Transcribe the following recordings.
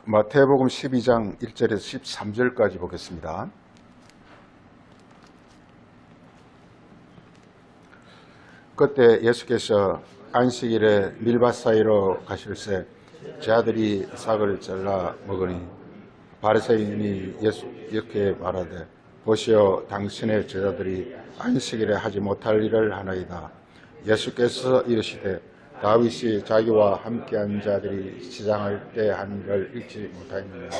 마태복음 12장 1절에서 13절까지 보겠습니다. 그때 예수께서 안식일에 밀밭 사이로 가실새 제 아들이 싹을 잘라 먹으니 바리새인이 예수께 말하되 보시오 당신의 제자들이 안식일에 하지 못할 일을 하나이다. 예수께서 이르시되 다윗이 자기와 함께한 자들이 시장할 때 한 일을 읽지 못하였느냐.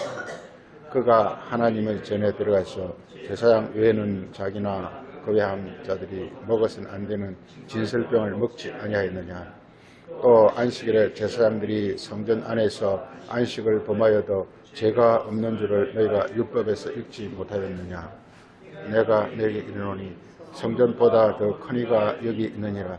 그가 하나님의 전에 들어가서 제사장 외에는 자기나 그 외한 자들이 먹어서는 안 되는 진설병을 먹지 아니하였느냐. 또 안식일에 제사장들이 성전 안에서 안식을 범하여도 죄가 없는 줄을 너희가 율법에서 읽지 못하였느냐. 내가 너에게 이르노니 성전보다 더 큰 이가 여기 있느니라.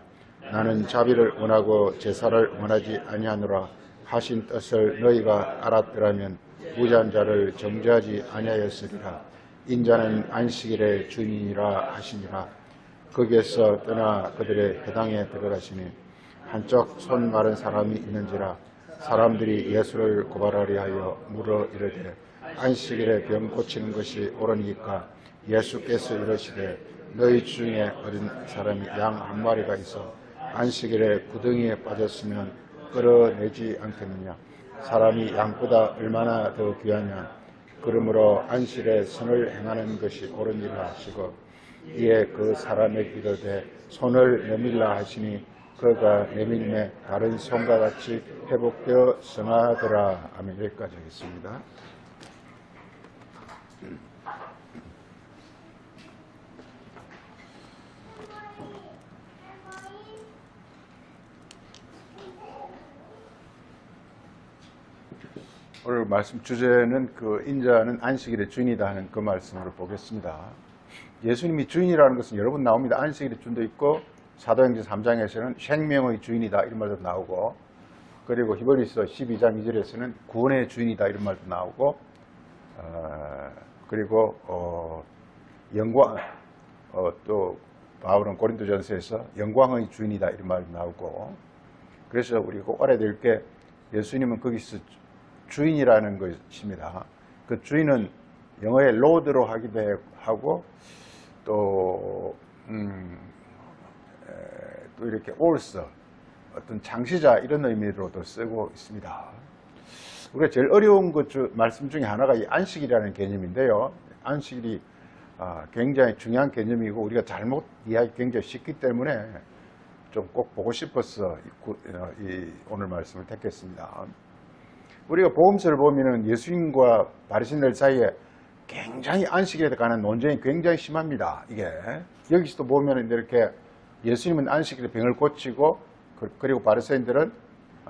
나는 자비를 원하고 제사를 원하지 아니하노라 하신 뜻을 너희가 알았더라면 무죄한 자를 정죄하지 아니하였으리라. 인자는 안식일의 주인이라 하시니라. 거기에서 떠나 그들의 회당에 들어가시니 한쪽 손 마른 사람이 있는지라. 사람들이 예수를 고발하려 하여 물어 이르되 안식일에 병 고치는 것이 옳으니까. 예수께서 이르시되 너희 중에 어린 사람이 양 한 마리가 있어 안식일에 구덩이에 빠졌으면 끌어내지 않겠느냐. 사람이 양보다 얼마나 더 귀하냐. 그러므로 안식일에 선을 행하는 것이 옳으니라 하시고 이에 그 사람에게 이르되 손을 내밀라 하시니 그가 내밀매 다른 손과 같이 회복되어 성하더라. 아멘. 여기까지 하겠습니다. 오늘 말씀 주제는 그 인자는 안식일의 주인이다 하는 그 말씀으로 보겠습니다. 예수님이 주인이라는 것은 여러 번 나옵니다. 안식일의 주인도 있고 사도행전 3장에서는 생명의 주인이다 이런 말도 나오고, 그리고 히브리서 12장 2절에서는 구원의 주인이다 이런 말도 나오고, 그리고 영광, 또 바울은 고린도전서에서 영광의 주인이다 이런 말도 나오고, 그래서 우리가 꼭 알아야 될 게 예수님은 거기서 주인이라는 것입니다. 그 주인은 영어의 로드로 하기도 하고 또 이렇게 올서 어떤 창시자 이런 의미로도 쓰고 있습니다. 우리가 제일 어려운 것 말씀 중에 하나가 이 안식일이라는 개념인데요. 안식일이 굉장히 중요한 개념이고 우리가 잘못 이해하기 굉장히 쉽기 때문에 좀 꼭 보고 싶어서 오늘 말씀을 택했습니다. 우리가 복음서를 보면은 예수님과 바리새인들 사이에 굉장히 안식일에 관한 논쟁이 굉장히 심합니다. 이게 여기서도 보면은 이렇게 예수님은 안식일에 병을 고치고, 그리고 바리새인들은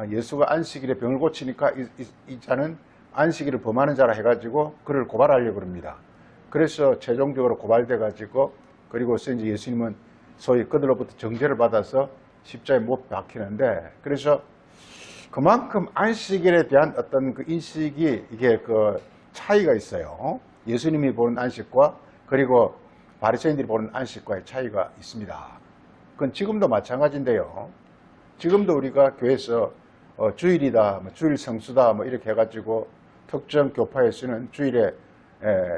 예수가 안식일에 병을 고치니까 이 자는 안식일을 범하는 자라 해가지고 그를 고발하려고 합니다. 그래서 최종적으로 고발돼 가지고, 그리고서 이제 예수님은 소위 그들로부터 정죄를 받아서 십자가에 못 박히는데, 그래서 그만큼 안식일에 대한 어떤 그 인식이 이게 그 차이가 있어요. 예수님이 보는 안식과 그리고 바리새인들이 보는 안식과의 차이가 있습니다. 그건 지금도 마찬가지인데요. 지금도 우리가 교회에서 주일이다, 주일 성수다, 이렇게 해가지고 특정 교파에서는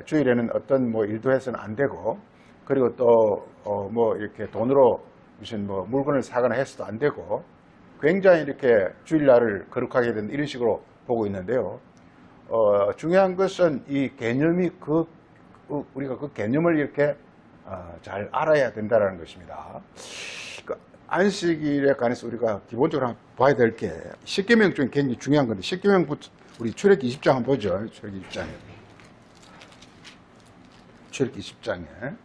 주일에는 어떤 일도 해서는 안 되고, 그리고 또 이렇게 돈으로 무슨 물건을 사거나 해서도 안 되고, 굉장히 이렇게 주일날을 거룩하게 된 이런 식으로 보고 있는데요. 중요한 것은 이 개념이 우리가 그 개념을 이렇게 잘 알아야 된다는 것입니다. 안식일에 관해서 우리가 기본적으로 한번 봐야 될 게 십계명 중에 굉장히 중요한 건데, 십계명부터 우리 출애굽기 20장 한번 보죠. 출애굽기 20장에. 출애굽기 20장에.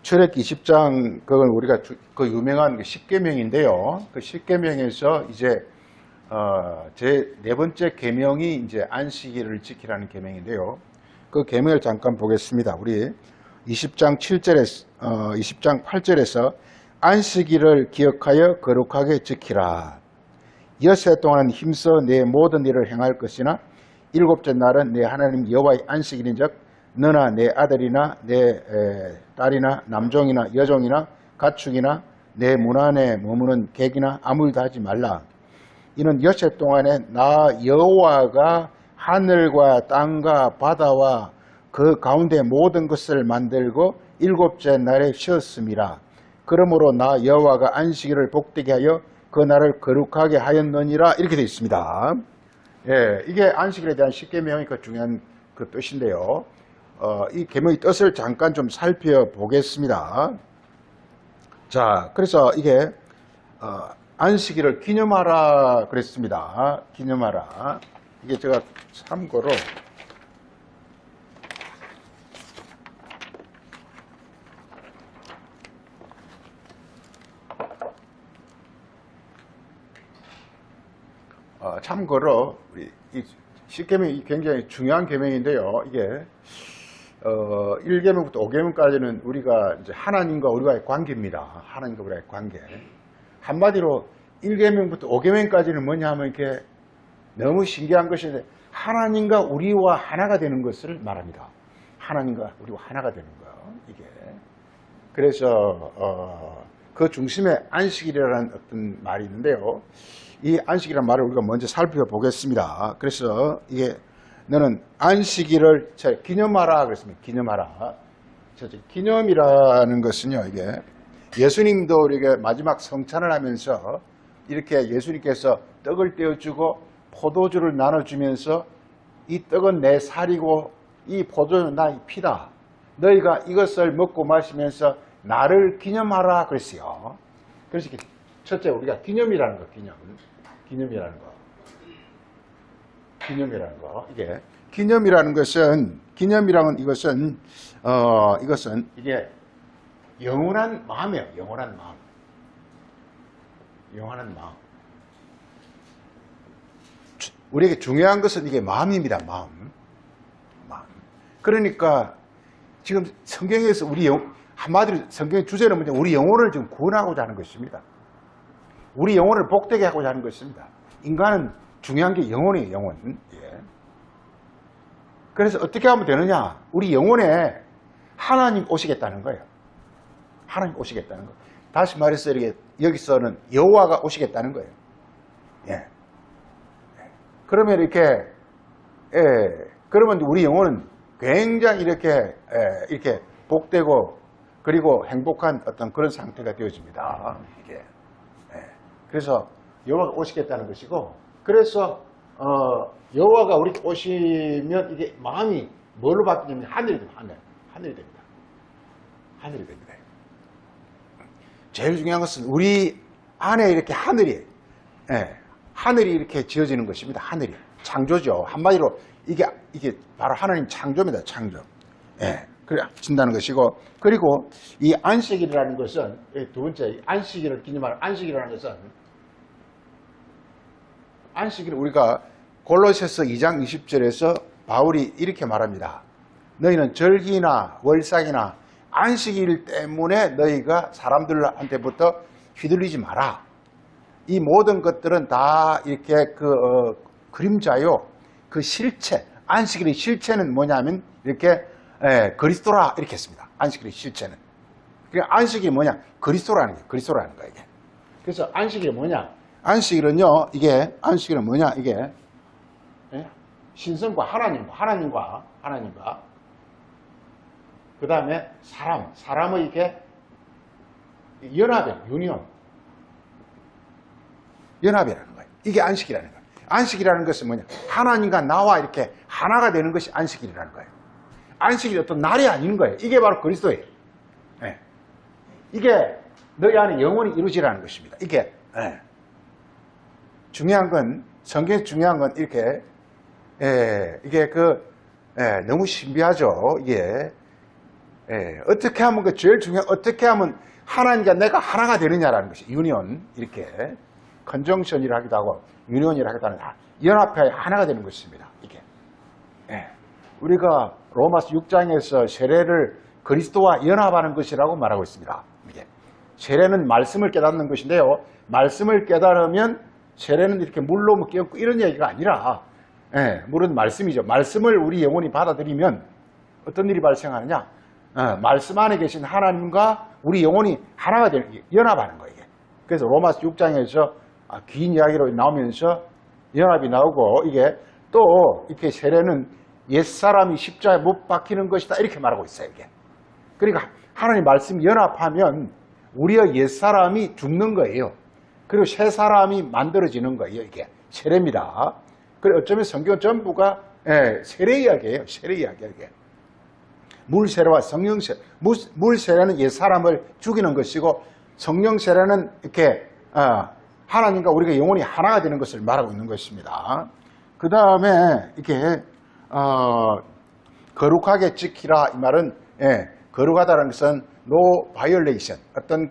출애굽기 20장, 그건 우리가 그 유명한 십계명인데요. 그 십계명에서 이제 제 네 번째 계명이 이제 안식일을 지키라는 계명인데요. 그 계명을 잠깐 보겠습니다. 우리 20장 8절에서 안식일을 기억하여 거룩하게 지키라. 엿새 동안 힘써 내 모든 일을 행할 것이나 일곱째 날은 내 하나님 여호와의 안식일인즉 너나 내 아들이나 내 딸이나 남종이나 여종이나 가축이나 내 문 안에 머무는 객이나 아무 일도 하지 말라. 이는 여섯 동안에 나 여호와가 하늘과 땅과 바다와 그 가운데 모든 것을 만들고 일곱째 날에 쉬었음이라. 그러므로 나 여호와가 안식일을 복되게 하여 그 날을 거룩하게 하였느니라. 이렇게 되어 있습니다. 예, 이게 안식일에 대한 십계명의 그 중요한 그 뜻인데요. 이 계명의 뜻을 잠깐 좀 살펴보겠습니다. 자, 그래서 이게 안식일을 기념하라 그랬습니다. 기념하라. 이게 제가 참고로 우리 이 십계명이 굉장히 중요한 계명인데요. 이게 1계명부터 5계명까지는 우리가 이제 하나님과 우리와의 관계입니다. 하나님과 우리와의 관계. 한마디로 1계명부터 5계명까지는 뭐냐 하면 이렇게 너무 신기한 것인데 하나님과 우리와 하나가 되는 것을 말합니다. 하나님과 우리와 하나가 되는 거. 이게. 그래서 그 중심에 안식일이라는 어떤 말이 있는데요. 이 안식이라는 말을 우리가 먼저 살펴보겠습니다. 그래서 이게 너는 안식일을 기념하라 그랬습니다. 기념하라. 기념이라는 것은요, 이게 예수님도 우리에게 마지막 성찬을 하면서 이렇게 예수님께서 떡을 떼어주고 포도주를 나눠주면서 이 떡은 내 살이고 이 포도주는 나의 피다. 너희가 이것을 먹고 마시면서 나를 기념하라 그랬어요. 그래서 첫째 우리가 기념이라는 거, 기념이라는 거. 이게 기념이라는 것은 이것은 이게 영원한 마음이에요. 영원한 마음. 우리에게 중요한 것은 이게 마음입니다. 마음. 그러니까 지금 성경에서 한마디로 성경의 주제는 뭐냐? 우리 영혼을 지금 구원하고자 하는 것입니다. 우리 영혼을 복되게 하고자 하는 것입니다. 인간은 중요한 게 영혼이에요. 영혼. 예. 그래서 어떻게 하면 되느냐? 우리 영혼에 하나님 오시겠다는 거예요. 하나님 오시겠다는 거. 다시 말해서 여기서는 여호와가 오시겠다는 거예요. 예. 그러면 그러면 우리 영혼은 굉장히 이렇게 복되고 그리고 행복한 어떤 그런 상태가 되어집니다. 이게. 그래서 여호와가 오시겠다는 것이고, 그래서 여호와가 우리 오시면 이게 마음이 뭘로 바뀌냐면 하늘이 됩니다. 제일 중요한 것은 우리 안에 이렇게 하늘이 이렇게 지어지는 것입니다. 하늘이 창조죠. 한마디로 이게 바로 하나님 창조입니다. 창조. 그래 진다는 것이고, 그리고 이 안식일이라는 것은 두 번째 안식일을 기념하는 안식이라는 것은 안식일 우리가 골로새서 2장 20절에서 바울이 이렇게 말합니다. 너희는 절기나 월삭이나 안식일 때문에 너희가 사람들한테부터 휘둘리지 마라. 이 모든 것들은 다 이렇게 그림자요. 그 실체, 안식일의 실체는 뭐냐면 이렇게 그리스도라 이렇게 했습니다. 안식일의 실체는. 그러니까 안식일이 뭐냐? 그리스도라는 거예요. 이게. 그래서 안식일이 뭐냐? 안식일은 뭐냐? 이게 신성과 하나님과 그 다음에 사람의 이렇게 연합이라는 거예요. 이게 안식이라는 거예요. 안식이라는 것은 뭐냐? 하나님과 나와 이렇게 하나가 되는 것이 안식일이라는 거예요. 안식일이 어떤 날이 아닌 거예요. 이게 바로 그리스도예요. 이게 너희 안에 영원히 이루어지라는 것입니다. 이게 중요한 건, 성경에서 중요한 건 이게 너무 신비하죠. 이게 어떻게 하면 어떻게 하면 하나님과 내가 하나가 되느냐라는 것이 유니온, 이렇게 컨정션이라 하기도 하고 유니온이라 하기도 하는 연합하여 하나가 되는 것입니다. 이게 우리가 로마서 6장에서 세례를 그리스도와 연합하는 것이라고 말하고 있습니다. 이게 세례는 말씀을 깨닫는 것인데요. 말씀을 깨달으면 세례는 이렇게 물로 깨닫고 이런 얘기가 아니라, 물은 말씀이죠. 말씀을 우리 영혼이 받아들이면 어떤 일이 발생하느냐? 말씀 안에 계신 하나님과 우리 영혼이 하나가 되는, 연합하는 거예요. 이게. 그래서 로마서 6장에서 긴 이야기로 나오면서 연합이 나오고, 이게 또 이렇게 세례는 옛사람이 십자가에 못 박히는 것이다 이렇게 말하고 있어요. 이게. 그러니까 하나님 말씀 연합하면 우리의 옛사람이 죽는 거예요. 그리고 새 사람이 만들어지는 거예요. 이게 세례입니다. 그래 어쩌면 성경 전부가 세례 이야기예요. 세례 이야기예요. 이게. 물 세례와 성령 세례. 물 세례는 옛 사람을 죽이는 것이고, 성령 세례는 이렇게 하나님과 우리가 영혼이 하나가 되는 것을 말하고 있는 것입니다. 그 다음에 이렇게 거룩하게 지키라 이 말은 거룩하다는 것은 no violation, 어떤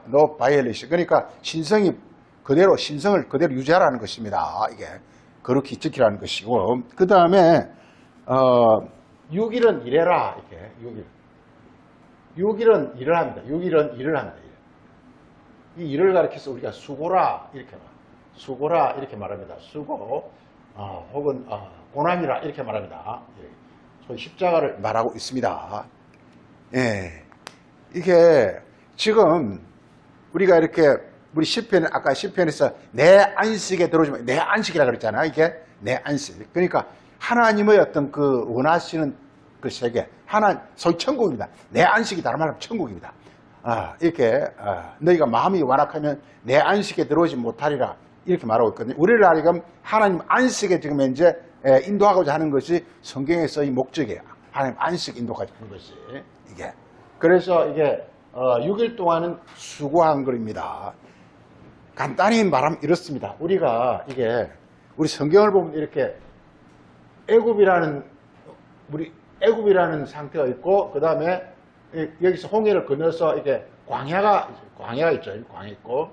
no violation, 그러니까 신성을 그대로 유지하라는 것입니다. 이게 거룩히 지키라는 것이고, 그 다음에 6일은 일해라. 이렇게 6일은 일을 합니다. 6일은 일을 합니다. 이 일을 가리켜서 우리가 수고라 이렇게 말합니다. 수고 혹은 고난이라 이렇게 말합니다. 소위 십자가를 말하고 있습니다. 이게 지금 우리가 이렇게 우리 시편, 아까 시편에서 내 안식에 들어오지만 내 안식이라 그랬잖아. 이게 내 안식. 그러니까 하나님의 어떤 그 원하시는 그 세계, 소위 천국입니다. 내 안식이 다른 말하면 천국입니다. 이렇게 너희가 마음이 완악하면 내 안식에 들어오지 못하리라 이렇게 말하고 있거든요. 우리를 하여금 하나님 안식에 지금 이제 인도하고자 하는 것이 성경에서 이 목적이에요. 하나님 안식 인도하고자 하는 것이 이게. 그래서 이게 6일 동안은 수고한 것입니다. 간단히 말하면 이렇습니다. 우리가 이게 우리 성경을 보면 이렇게 애굽이라는 상태가 있고, 그 다음에 여기서 홍해를 건너서 이렇게 광야가 있죠. 광야 있고,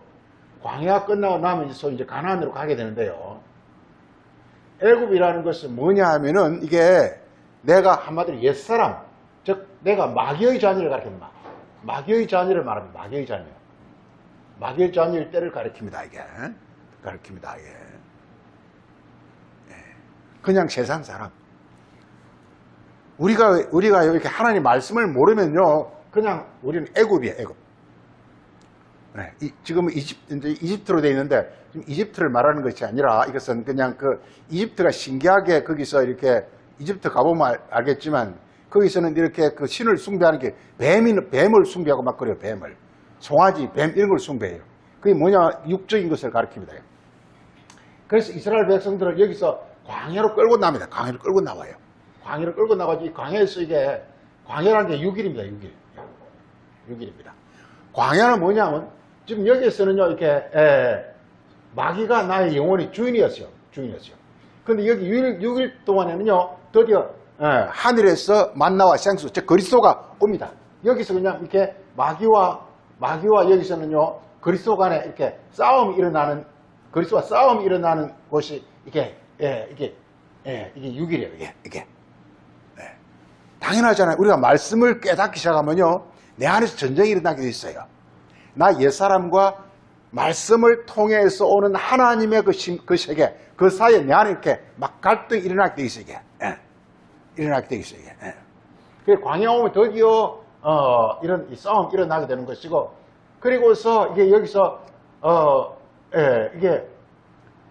광야가 끝나고 나면 이제 가나안으로 가게 되는데요. 애굽이라는 것은 뭐냐 하면은 이게 내가 한마디로 옛사람, 즉 내가 마귀의 자녀를 가리킵니다. 마귀의 자녀를 말합니다. 마귀의 자녀일 때를 가리킵니다. 이게 그냥 세상 사람. 우리가 이렇게 하나님 말씀을 모르면요, 그냥 우리는 애굽이에요. 애굽. 지금 이집트로 되어 있는데, 지금 이집트를 말하는 것이 아니라 이것은 그냥 이집트가 신기하게 거기서 이렇게 이집트 가보면 알겠지만, 거기서는 이렇게 그 신을 숭배하는 게 뱀을 숭배하고 막 그래요. 뱀을. 송아지, 뱀 이런 걸 숭배해요. 그게 뭐냐? 육적인 것을 가리킵니다. 그래서 이스라엘 백성들을 여기서 광야로 끌고 나옵니다. 광야로 끌고 나와요. 광야를 끌고 나가지. 이 광야에서 이게, 광야라는 게 6일입니다. 6일입니다. 광야는 뭐냐면, 지금 여기에서는요, 이렇게, 마귀가 나의 영혼의 주인이었어요. 근데 여기 6일 동안에는요, 드디어, 하늘에서 만나와 생수, 즉, 그리스도가 옵니다. 여기서 그냥 이렇게 마귀와 여기서는요, 그리스도 간에 이렇게 그리스도와 싸움이 일어나는 곳이 이게 6일이에요. 이게. 당연하잖아요. 우리가 말씀을 깨닫기 시작하면요, 내 안에서 전쟁이 일어나게 돼 있어요. 나 옛사람과 말씀을 통해서 오는 하나님의 그 세계, 그 사이에 내 안에 이렇게 막 갈등이 일어나게 돼 있어요. 일어나게 돼 있어요. 그래서 광야 오면 드디어 이런 이 싸움 일어나게 되는 것이고, 그리고서 이게 여기서 이게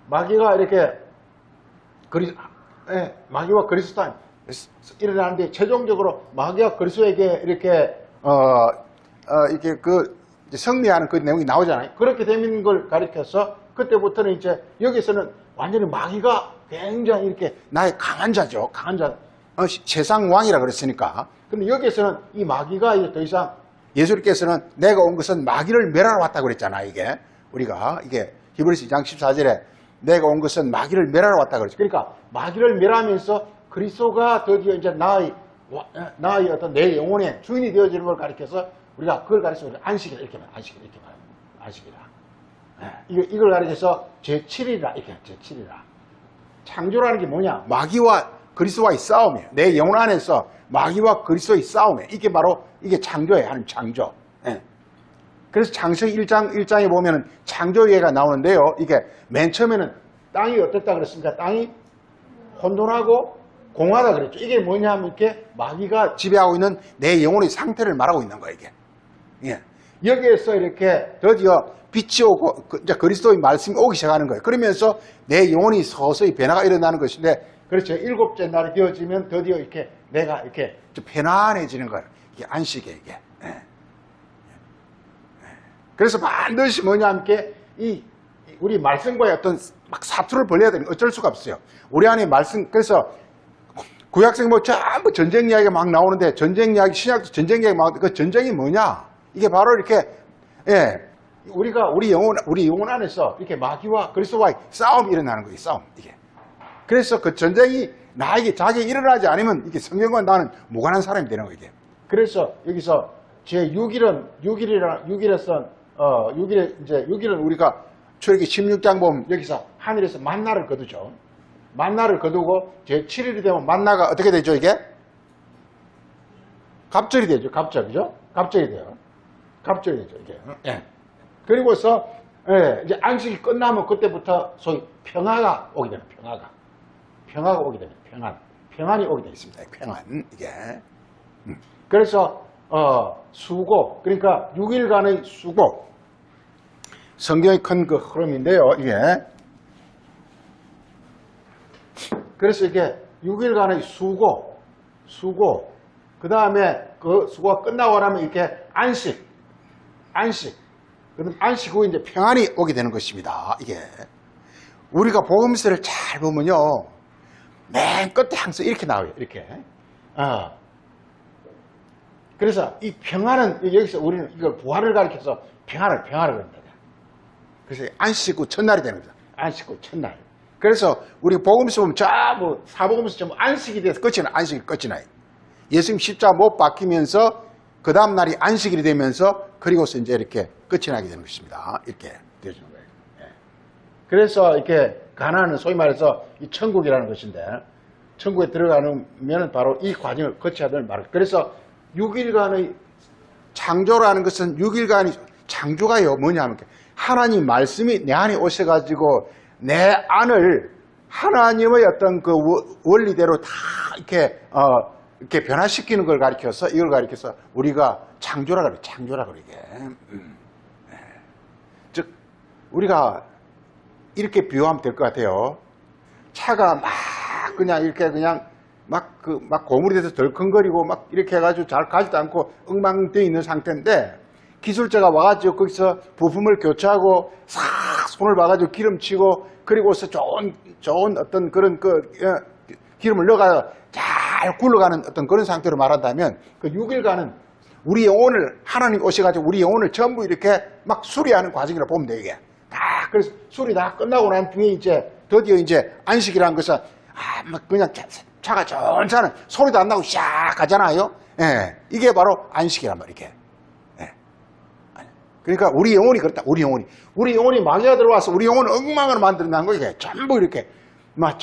마귀가 이렇게 마귀와 그리스도 일어나는데, 최종적으로 마귀와 그리스도에게 이렇게 이렇게 승리하는 그 내용이 나오잖아요. 그렇게 되는 걸 가리켜서 그때부터는 이제 여기서는 완전히 마귀가 굉장히 이렇게 나의 강한 자죠. 강한 자, 세상 왕이라 그랬으니까. 근데 여기에서는 이 마귀가 이제 더 이상, 예수님께서는 내가 온 것은 마귀를 멸하러 왔다고 그랬잖아. 우리가 히브리서 2장 14절에 내가 온 것은 마귀를 멸하러 왔다고 그랬죠. 그러니까 마귀를 멸하면서 그리스도가 드디어 이제 나의 어떤 내 영혼의 주인이 되어지는 걸 가리켜서 우리가 그걸 가리켜서 안식이라 이렇게 말합니다. 안식이라. 이걸 가리켜서 제7이라 이렇게 제7이라. 창조라는 게 뭐냐? 마귀와 그리스도와의 싸움이에요. 내 영혼 안에서 마귀와 그리스도의 싸움이에요. 이게 바로 창조예요. 하나님 창조. 그래서 창세기 1장에 보면은 창조 예가 나오는데요. 이게 맨 처음에는 땅이 어떻다 그랬습니까? 땅이 혼돈하고 공하다 그랬죠. 이게 뭐냐면 이렇게 마귀가 지배하고 있는 내 영혼의 상태를 말하고 있는 거예요, 이게. 예. 여기에서 이렇게 드디어 빛이 오고, 이제 그리스도의 말씀이 오기 시작하는 거예요. 그러면서 내 영혼이 서서히 변화가 일어나는 것인데, 그렇죠. 일곱째 날이 되어지면 드디어 이렇게 내가 이렇게 좀 편안해지는 거예요. 이게 안식이에요, 이게. 예. 그래서 반드시 뭐냐면 이게 우리 말씀과의 어떤 막 사투를 벌려야 되는 어쩔 수가 없어요. 우리 안에 말씀, 그래서 구약성 뭐 전부 전쟁 이야기가 막 나오는데 전쟁 이야기, 신약도 전쟁 이야기 막 나오는데 그 전쟁이 뭐냐? 이게 바로 이렇게, 예, 우리 영혼 안에서 이렇게 마귀와 그리스도와의 싸움이 일어나는 거예요, 싸움, 이게. 그래서 그 전쟁이 나에게 자기에 일어나지 않으면 이게 성경과 나는 무관한 사람이 되는 거예요, 이게. 그래서 여기서 제 6일에서 6일은 우리가 출애기 16장 보면 여기서 하늘에서 만나를 거두죠. 만나를 거두고 제 7일이 되면 만나가 어떻게 되죠, 이게? 갑절이 되죠, 갑절이죠? 갑절이 돼요. 갑절이 되죠, 이게. 예. 그리고서, 예, 이제 안식이 끝나면 그때부터 소위 평화가 오게 되는, 평화가 오게 되는, 평안이 오게 되어 있습니다. 평안, 이게. 그래서, 수고, 그러니까 6일간의 수고. 성경의 큰 그 흐름인데요, 이게. 그래서 이게 6일간의 수고, 그 다음에 그 수고가 끝나고 나면 이렇게 안식. 그럼 안식 후에 이제 평안이 오게 되는 것입니다, 이게. 우리가 복음서를 잘 보면요, 맨 끝에 항상 이렇게 나와요, 이렇게. 그래서 이 평안은, 여기서 우리는 이걸 부활을 가리켜서 평안을 그런다. 그래서 안식 후 첫날이 되는 겁니다. 안식 후 첫날. 그래서 우리 복음서 보면 전부 사복음서 전부 안식이 돼서 안식이 끝이 나요. 예수님 십자가 못 박히면서 그 다음 날이 안식일이 되면서 그리고서 이제 이렇게 끝이 나게 되는 것입니다. 이렇게 되어지는 거예요. 예. 그래서 이렇게 가나안은 소위 말해서 이 천국이라는 것인데 천국에 들어가면 바로 이 과정을 거쳐야 될 말. 그래서 6일간의 창조라는 것은 6일간의 창조가요 뭐냐면 하나님 말씀이 내 안에 오셔가지고 내 안을 하나님의 어떤 그 원리대로 다 이렇게 변화시키는 걸 가리켜서 이걸 가리켜서 우리가 창조라 그래, 이게. 즉 우리가 이렇게 비유하면 될 것 같아요. 차가 막 그냥 이렇게 막 고물이 돼서 덜컹거리고 막 이렇게 해가지고 잘 가지도 않고 엉망되어 있는 상태인데 기술자가 와가지고 거기서 부품을 교체하고 싹 손을 봐가지고 기름치고 그리고서 좋은 어떤 그런 기름을 넣어가지고 잘 굴러가는 어떤 그런 상태로 말한다면 그 6일간은 우리 영혼을 하나님 오셔가지고 우리 영혼을 전부 이렇게 막 수리하는 과정이라고 보면 돼요, 이게. 다 그래서 수리 다 끝나고 난 뒤에 이제 드디어 이제 안식이라는 것은 막 그냥 차가 천천히 소리도 안 나고 샥 가잖아요. 예, 이게 바로 안식이란 말이에요, 이게. 예. 그러니까 우리 영혼이 그렇다. 우리 영혼이 마귀가 들어와서 우리 영혼을 엉망으로 만들어낸 거 이게 전부 이렇게 막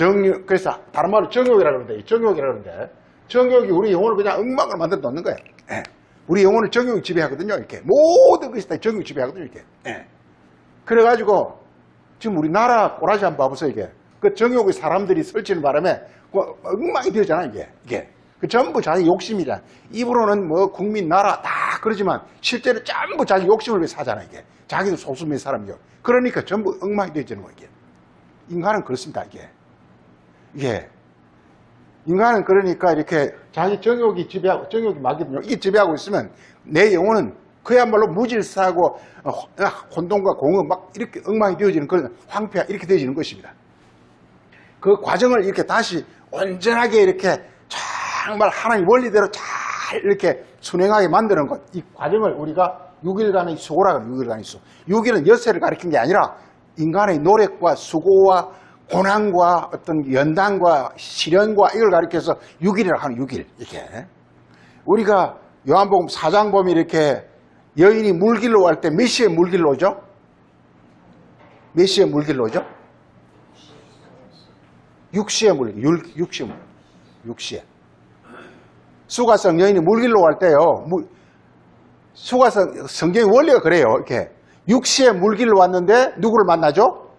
그래서 다른 말로 정욕이라고 그러는데 정욕이 우리 영혼을 그냥 엉망으로 만들어 놓는 거예요. 예. 우리 영혼을 정욕이 지배하거든요, 이렇게. 모든 것이 다 정욕이 지배하거든요, 이렇게. 예. 그래가지고 지금 우리나라 꼬라지 한번 봐보세요, 이게. 그 정욕의 사람들이 설치는 바람에 엉망이 되잖아요, 이게. 그 전부 자기 욕심이잖아. 입으로는 뭐 국민, 나라 다 그러지만 실제로 전부 자기 욕심을 위해 사잖아, 이게. 자기도 소수의 사람이요. 그러니까 전부 엉망이 되어지는 거예요, 이게. 인간은 그렇습니다, 이게. 인간은 그러니까 이렇게 자기 정욕이 마귀거든요. 이게 지배하고 있으면 내 영혼은 그야말로 무질서하고 혼돈과 공허 막 이렇게 엉망이 되어지는 그런 황폐화 이렇게 되어지는 것입니다. 그 과정을 이렇게 다시 온전하게 이렇게 정말 하나님 원리대로 잘 이렇게 순행하게 만드는 것. 이 과정을 우리가 6일간의 수고라고 해요. 6일간의 수고. 6일은 엿새를 가리킨 게 아니라 인간의 노력과 수고와 고난과 어떤 연단과 시련과 이걸 가리켜서 6일이라고 하는 6일. 이렇게. 우리가 요한복음 4장 보면 이렇게 여인이 물길로 갈 때 몇 시에 물길로 오죠? 몇 시에 물길로 오죠? 6시에 물길, 6시에. 수가성 여인이 물길로 갈 때요, 수가성, 성경의 원리가 그래요, 이렇게. 6시에 물길로 왔는데, 누구를 만나죠?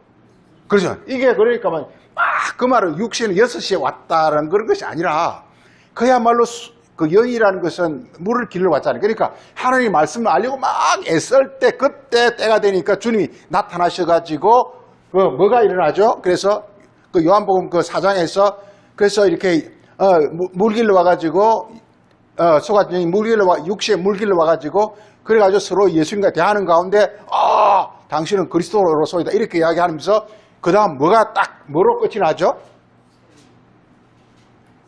그렇죠. 이게 그러니까 막 그 말은 육신은 6시에 왔다라는 그런 것이 아니라 그야말로 그 여인이라는 것은 물을 길러 왔잖아요. 그러니까 하나님 말씀을 알려고 막 애쓸 때 그때 때가 되니까 주님이 나타나셔가지고 그 뭐가 일어나죠? 그래서 그 요한복음 그 4장에서 그래서 이렇게 물 길러 와가지고 소가정이 물 길러 와 육시에 물 길러 와가지고 그래가지고 서로 예수님과 대하는 가운데 당신은 그리스도로소이다 이렇게 이야기하면서 그 다음 뭐가 딱 뭐로 끝이 나죠?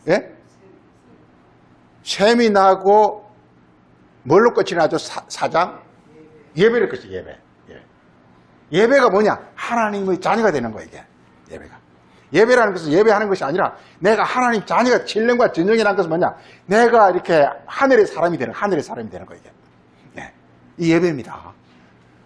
예? 셈이 나고 뭘로 끝이 나죠? 사장? 예배를 끝이 예배. 예배가 뭐냐? 하나님의 자녀가 되는 거예요, 이게. 예배가. 예배라는 것은 예배하는 것이 아니라 내가 하나님 자녀가 신령과 진정이라는 것은 뭐냐? 내가 이렇게 하늘의 사람이 되는 거예요, 이게. 네. 이 예배입니다.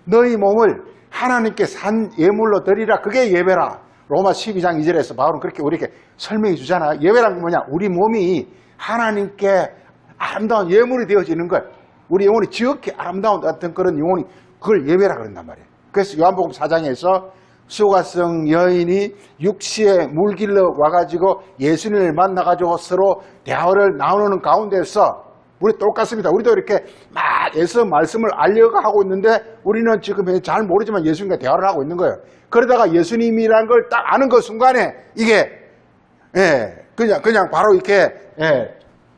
너희 몸을 하나님께 산 예물로 드리라. 그게 예배라. 로마 12장 2절에서 바울은 그렇게 우리에게 설명해 주잖아요. 예배라는 게 뭐냐? 우리 몸이 하나님께 아름다운 예물이 되어지는 것. 우리 영혼이 지극히 아름다운 어떤 그런 영혼이 그걸 예배라 그런단 말이에요. 그래서 요한복음 4장에서 수가성 여인이 육시에 물길러 와가지고 예수님을 만나가지고 서로 대화를 나누는 가운데서 우리 똑같습니다. 우리도 이렇게 막 애써 말씀을 알려고 하고 있는데 우리는 지금 잘 모르지만 예수님과 대화를 하고 있는 거예요. 그러다가 예수님이라는 걸 딱 아는 그 순간에 이게 그냥 바로 이렇게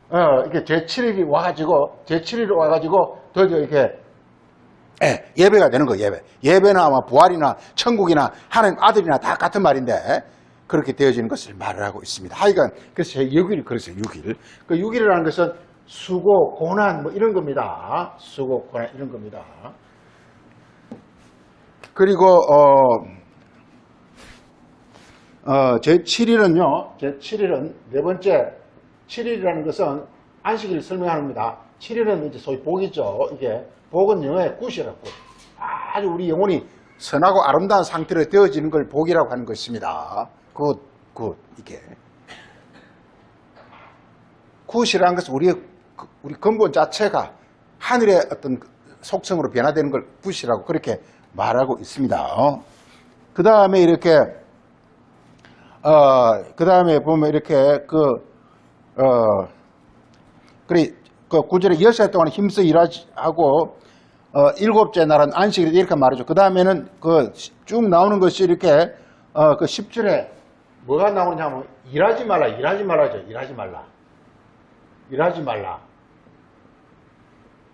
이렇게 제7일이 와가지고 드디어 이렇게 예배가 되는 거예요. 예배나 아마 부활이나 천국이나 하나님 아들이나 다 같은 말인데 그렇게 되어지는 것을 말을 하고 있습니다. 하여간 그래서 6일 그랬어요. 6일. 그 6일이라는 것은 수고, 고난 뭐 이런 겁니다. 수고, 고난 이런 겁니다. 그리고 제7일은요. 제7일은 네 번째 7일이라는 것은 안식일을 설명합니다. 7일은 이제 소위 복이죠. 이게 복은 영어의 굿이라고. 아주 우리 영혼이 선하고 아름다운 상태로 되어지는 걸 복이라고 하는 것입니다. 굿, 이게. 굿이라는 것은 우리 근본 자체가 하늘의 어떤 속성으로 변화되는 걸 굿이라고 그렇게 말하고 있습니다. 그 다음에 이렇게, 그 다음에 보면 이렇게 그 구절에 6살 동안 힘써 일하고 일곱째 날은 안식일이다 이렇게 말하죠. 그 다음에는 쭉 나오는 것이 이렇게 그 10절에 뭐가 나오냐면 일하지 말라죠. 일하지 말라.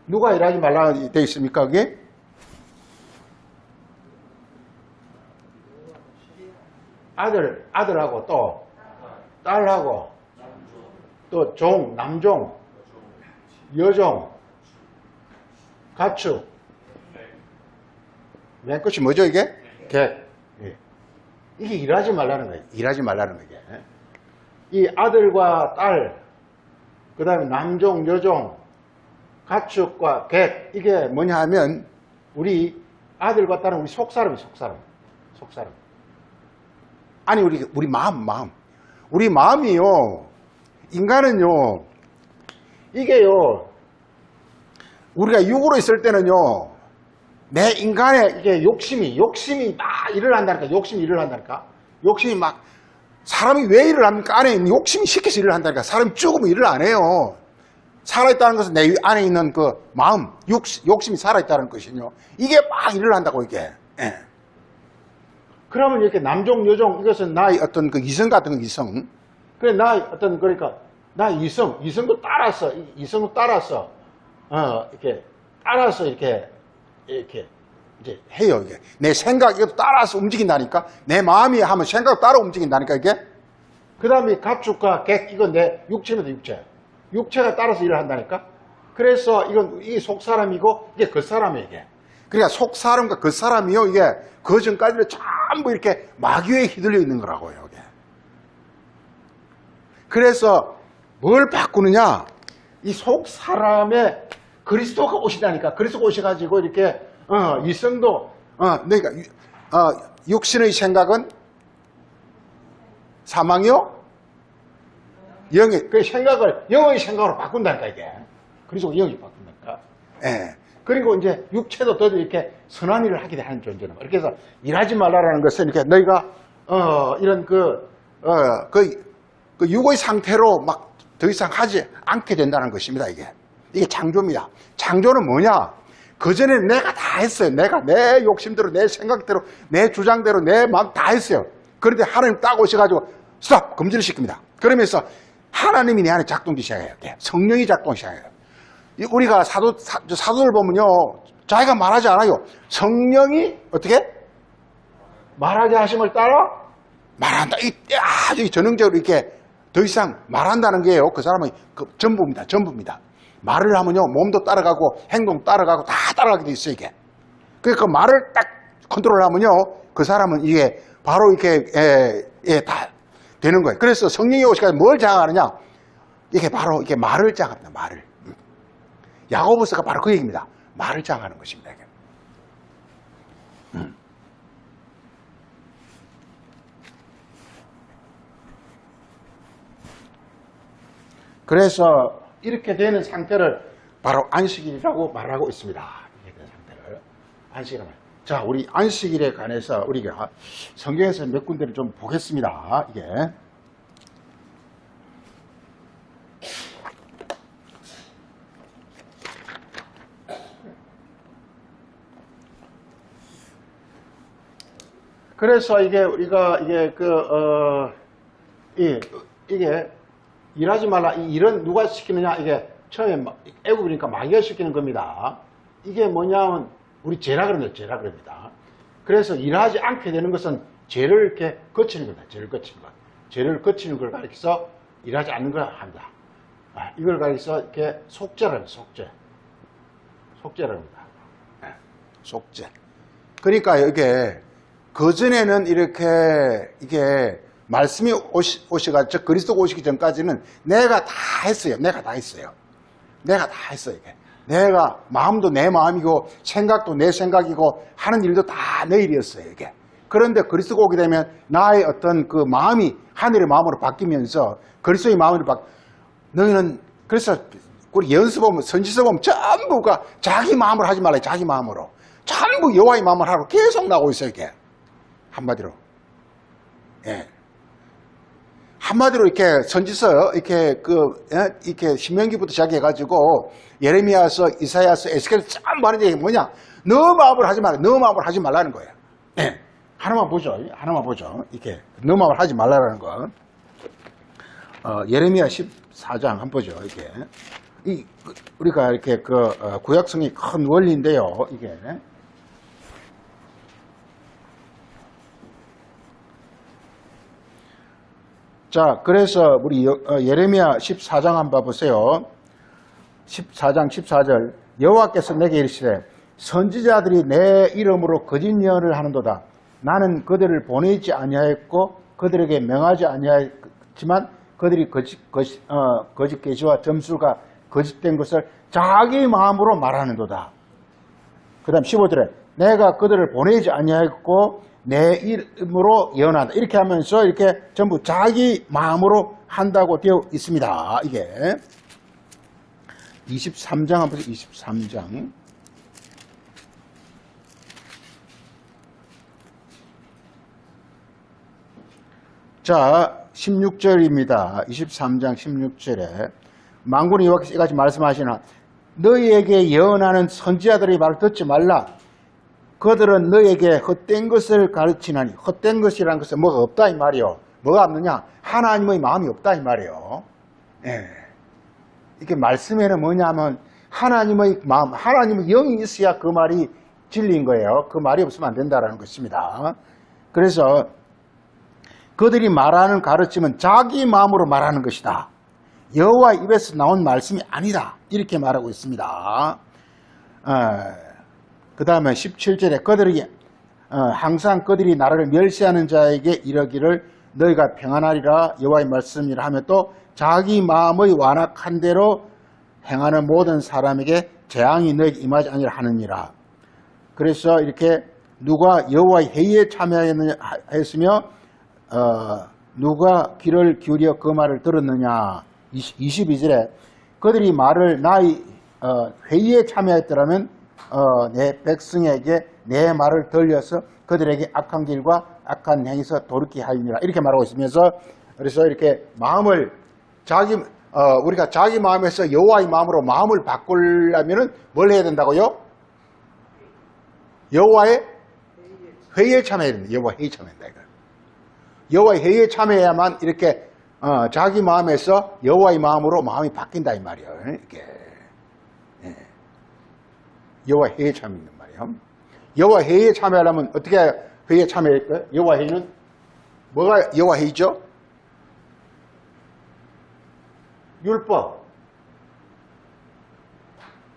누가 일하지 말라 되어 있습니까? 그게? 아들하고 또 딸하고 또 남종, 여종, 가축. 맨 끝이 뭐죠, 이게? 객. 이게 일하지 말라는 거예요. 이 아들과 딸, 그 다음에 남종, 여종, 가축과 객. 이게 뭐냐 하면, 우리 아들과 딸은 우리 속사람이에요, 속사람. 아니, 우리 마음. 우리 마음이요. 인간은요, 이게요, 우리가 육으로 있을 때는요, 내 인간의 이게 욕심이 막 일을 한다니까. 욕심이 막, 사람이 왜 일을 합니까? 안에 있는 욕심이 시켜서 일을 한다니까. 사람이 죽으면 일을 안 해요. 살아있다는 것은 내 안에 있는 그 마음, 욕심이 살아있다는 것이요. 이게 막 일을 한다고, 이게. 그러면 이렇게 남종, 여종, 이것은 나의 어떤 그 이성 같은 거, 이성. 그래, 나 이성도 따라서, 이렇게 이제 해요, 이게. 내 생각, 이것도 따라서 움직인다니까? 내 마음이 하면 생각 따라 움직인다니까, 이게? 그 다음에 가축과 객, 이건 내 육체입니다, 육체. 육체가 따라서 일을 한다니까? 그래서 이게 속사람이고, 이게 겉사람이에요, 이게. 그러니까 속사람과 겉사람이요, 이게 그 전까지는 전부 이렇게 마귀에 휘둘려 있는 거라고요, 이게. 그래서 뭘 바꾸느냐? 이 속사람의 그리스도가 오시다니까. 그리스도가 오셔가지고 이렇게, 이성도, 그러니까, 육신의 생각은 사망이요? 그 생각을 영의 생각으로 바꾼다니까, 이게. 그리스도가 영이 바꾼다니까. 예. 그리고 이제 육체도 더 이렇게 선한 일을 하게 하는 존재는. 이렇게 해서 일하지 말라라는 것은 이렇게 너희가, 이런 그 육의 상태로 막 더 이상 하지 않게 된다는 것입니다. 이게 창조입니다. 창조는 뭐냐? 그전에 내가 다 했어요. 내가 내 욕심대로, 내 생각대로, 내 주장대로, 내 마음 다 했어요. 그런데 하나님 딱 오셔가지고 스톱! 금지를 시킵니다. 그러면서 하나님이 내 안에 작동하기 시작해요. 성령이 작동하기 시작해요. 우리가 사도들 보면요, 자기가 말하지 않아요. 성령이 어떻게? 말하게 하심을 따라 말한다. 아주 전능적으로 이렇게 더 이상 말한다는 게요. 그 사람은 전부입니다. 전부입니다. 말을 하면요, 몸도 따라가고 행동 따라가고 다 따라가게 돼 있어요, 이게. 그러니까 그 말을 딱 컨트롤하면요, 그 사람은 이게 바로 이렇게 다 되는 거예요. 그래서 성령이 오시까지 뭘 장악하느냐? 이게 바로 이게 말을 장악합니다. 말을. 야고보서가 바로 그 얘기입니다. 말을 장악하는 것입니다. 이게. 그래서 이렇게 되는 상태를 바로 안식일이라고 말하고 있습니다. 이렇게 되는 상태를 안식일이라고. 자, 우리 안식일에 관해서 우리가 성경에서 몇 군데를 좀 보겠습니다. 이게. 그래서 이게 우리가 이게 일하지 말라. 이 일은 누가 시키느냐? 이게 처음에 애굽이니까 마귀가 시키는 겁니다. 이게 뭐냐면 우리 죄라 그럽니다. 죄라 그럽니다. 그래서 일하지 않게 되는 것은 죄를 이렇게 거치는 겁니다. 죄를 거치는 것. 죄를 거치는 걸 가리켜서 일하지 않는 걸 합니다. 이걸 가리켜서 이렇게 속죄라는 속죄. 속죄라는 겁니다. 속죄. 그러니까 이게 그전에는 이게 말씀이 오셔가지고 그리스도가 오시기 전까지는 내가 다 했어요. 내가 다 했어요. 이게. 내가 마음도 내 마음이고 생각도 내 생각이고 하는 일도 다 내 일이었어요. 이게. 그런데 그리스도가 오게 되면 나의 어떤 그 마음이 하늘의 마음으로 바뀌면서 그리스도의 마음으로 너희는 그래서 우리 연습 보면 선지서 보면 전부가 자기 마음으로 하지 말라. 자기 마음으로. 전부 여호와의 마음을 하라고 계속 나오고 있어요. 이게. 한마디로. 예. 한마디로 이렇게 선지서 이렇게 신명기부터 시작해가지고 예레미야서, 이사야서, 에스겔 전부 하는 얘기 뭐냐? 너 마음을 하지 말라. 너 마음을 하지 말라는 거예요. 네. 하나만 보죠. 이렇게 너 마음을 하지 말라는 거. 예레미야 14장 한번 보죠. 이게 우리가 이렇게 구약성이 큰 원리인데요. 이게. 자, 그래서 우리 예레미야 14장 한번 봐보세요. 14장 14절. 여호와께서 내게 이르시되 선지자들이 내 이름으로 거짓 예언을 하는도다. 나는 그들을 보내지 아니하였고 그들에게 명하지 아니하였지만 그들이 거짓 계시와 점수가 거짓된 것을 자기 마음으로 말하는도다. 그 다음 15절에 내가 그들을 보내지 아니하였고 내 이름으로 예언한다. 이렇게 하면서 이렇게 전부 자기 마음으로 한다고 되어 있습니다. 이게 23장 한번 보세요. 23장. 자, 16절입니다. 23장 16절에 만군의 여호와께서 이같이 말씀하시나 너희에게 예언하는 선지자들의 말을 듣지 말라. 그들은 너에게 헛된 것을 가르치나니 헛된 것이라는 것은 뭐가 없다 이 말이요. 뭐가 없느냐? 하나님의 마음이 없다 이 말이요. 예. 이게 말씀에는 뭐냐면 하나님의 마음, 하나님의 영이 있어야 그 말이 진리인 거예요. 그 말이 없으면 안 된다는 것입니다. 그래서 그들이 말하는 가르침은 자기 마음으로 말하는 것이다. 여호와 입에서 나온 말씀이 아니다. 이렇게 말하고 있습니다. 그 다음에 17절에 그들이 항상 그들이 나를 멸시하는 자에게 이러기를 너희가 평안하리라 여호와의 말씀이라 하며 또 자기 마음의 완악한 대로 행하는 모든 사람에게 재앙이 너희에게 임하지 아니라 하느니라. 그래서 이렇게 누가 여호와의 회의에 참여하였으며 누가 귀를 기울여 그 말을 들었느냐. 22절에 그들이 말을 나의 회의에 참여했더라면 내 백성에게 내 말을 들려서 그들에게 악한 길과 악한 행위에서 돌이키게 하리니라. 이렇게 말하고 있으면서 그래서 이렇게 마음을 우리가 자기 마음에서 여호와의 마음으로 마음을 바꾸려면은 뭘 해야 된다고요? 여호와의 회의에 참여해야 됩니다. 여호와의 회의에 참여한다 이거. 여호와의 회의에 참여해야만 이렇게 자기 마음에서 여호와의 마음으로 마음이 바뀐다 이 말이에요. 이렇게 여호와의 회의에 참여하는 말이에요. 여호와의 회의에 참여하려면 어떻게 회의에 참여할까요? 여호와 회의는 뭐가 여호와 회의죠? 율법,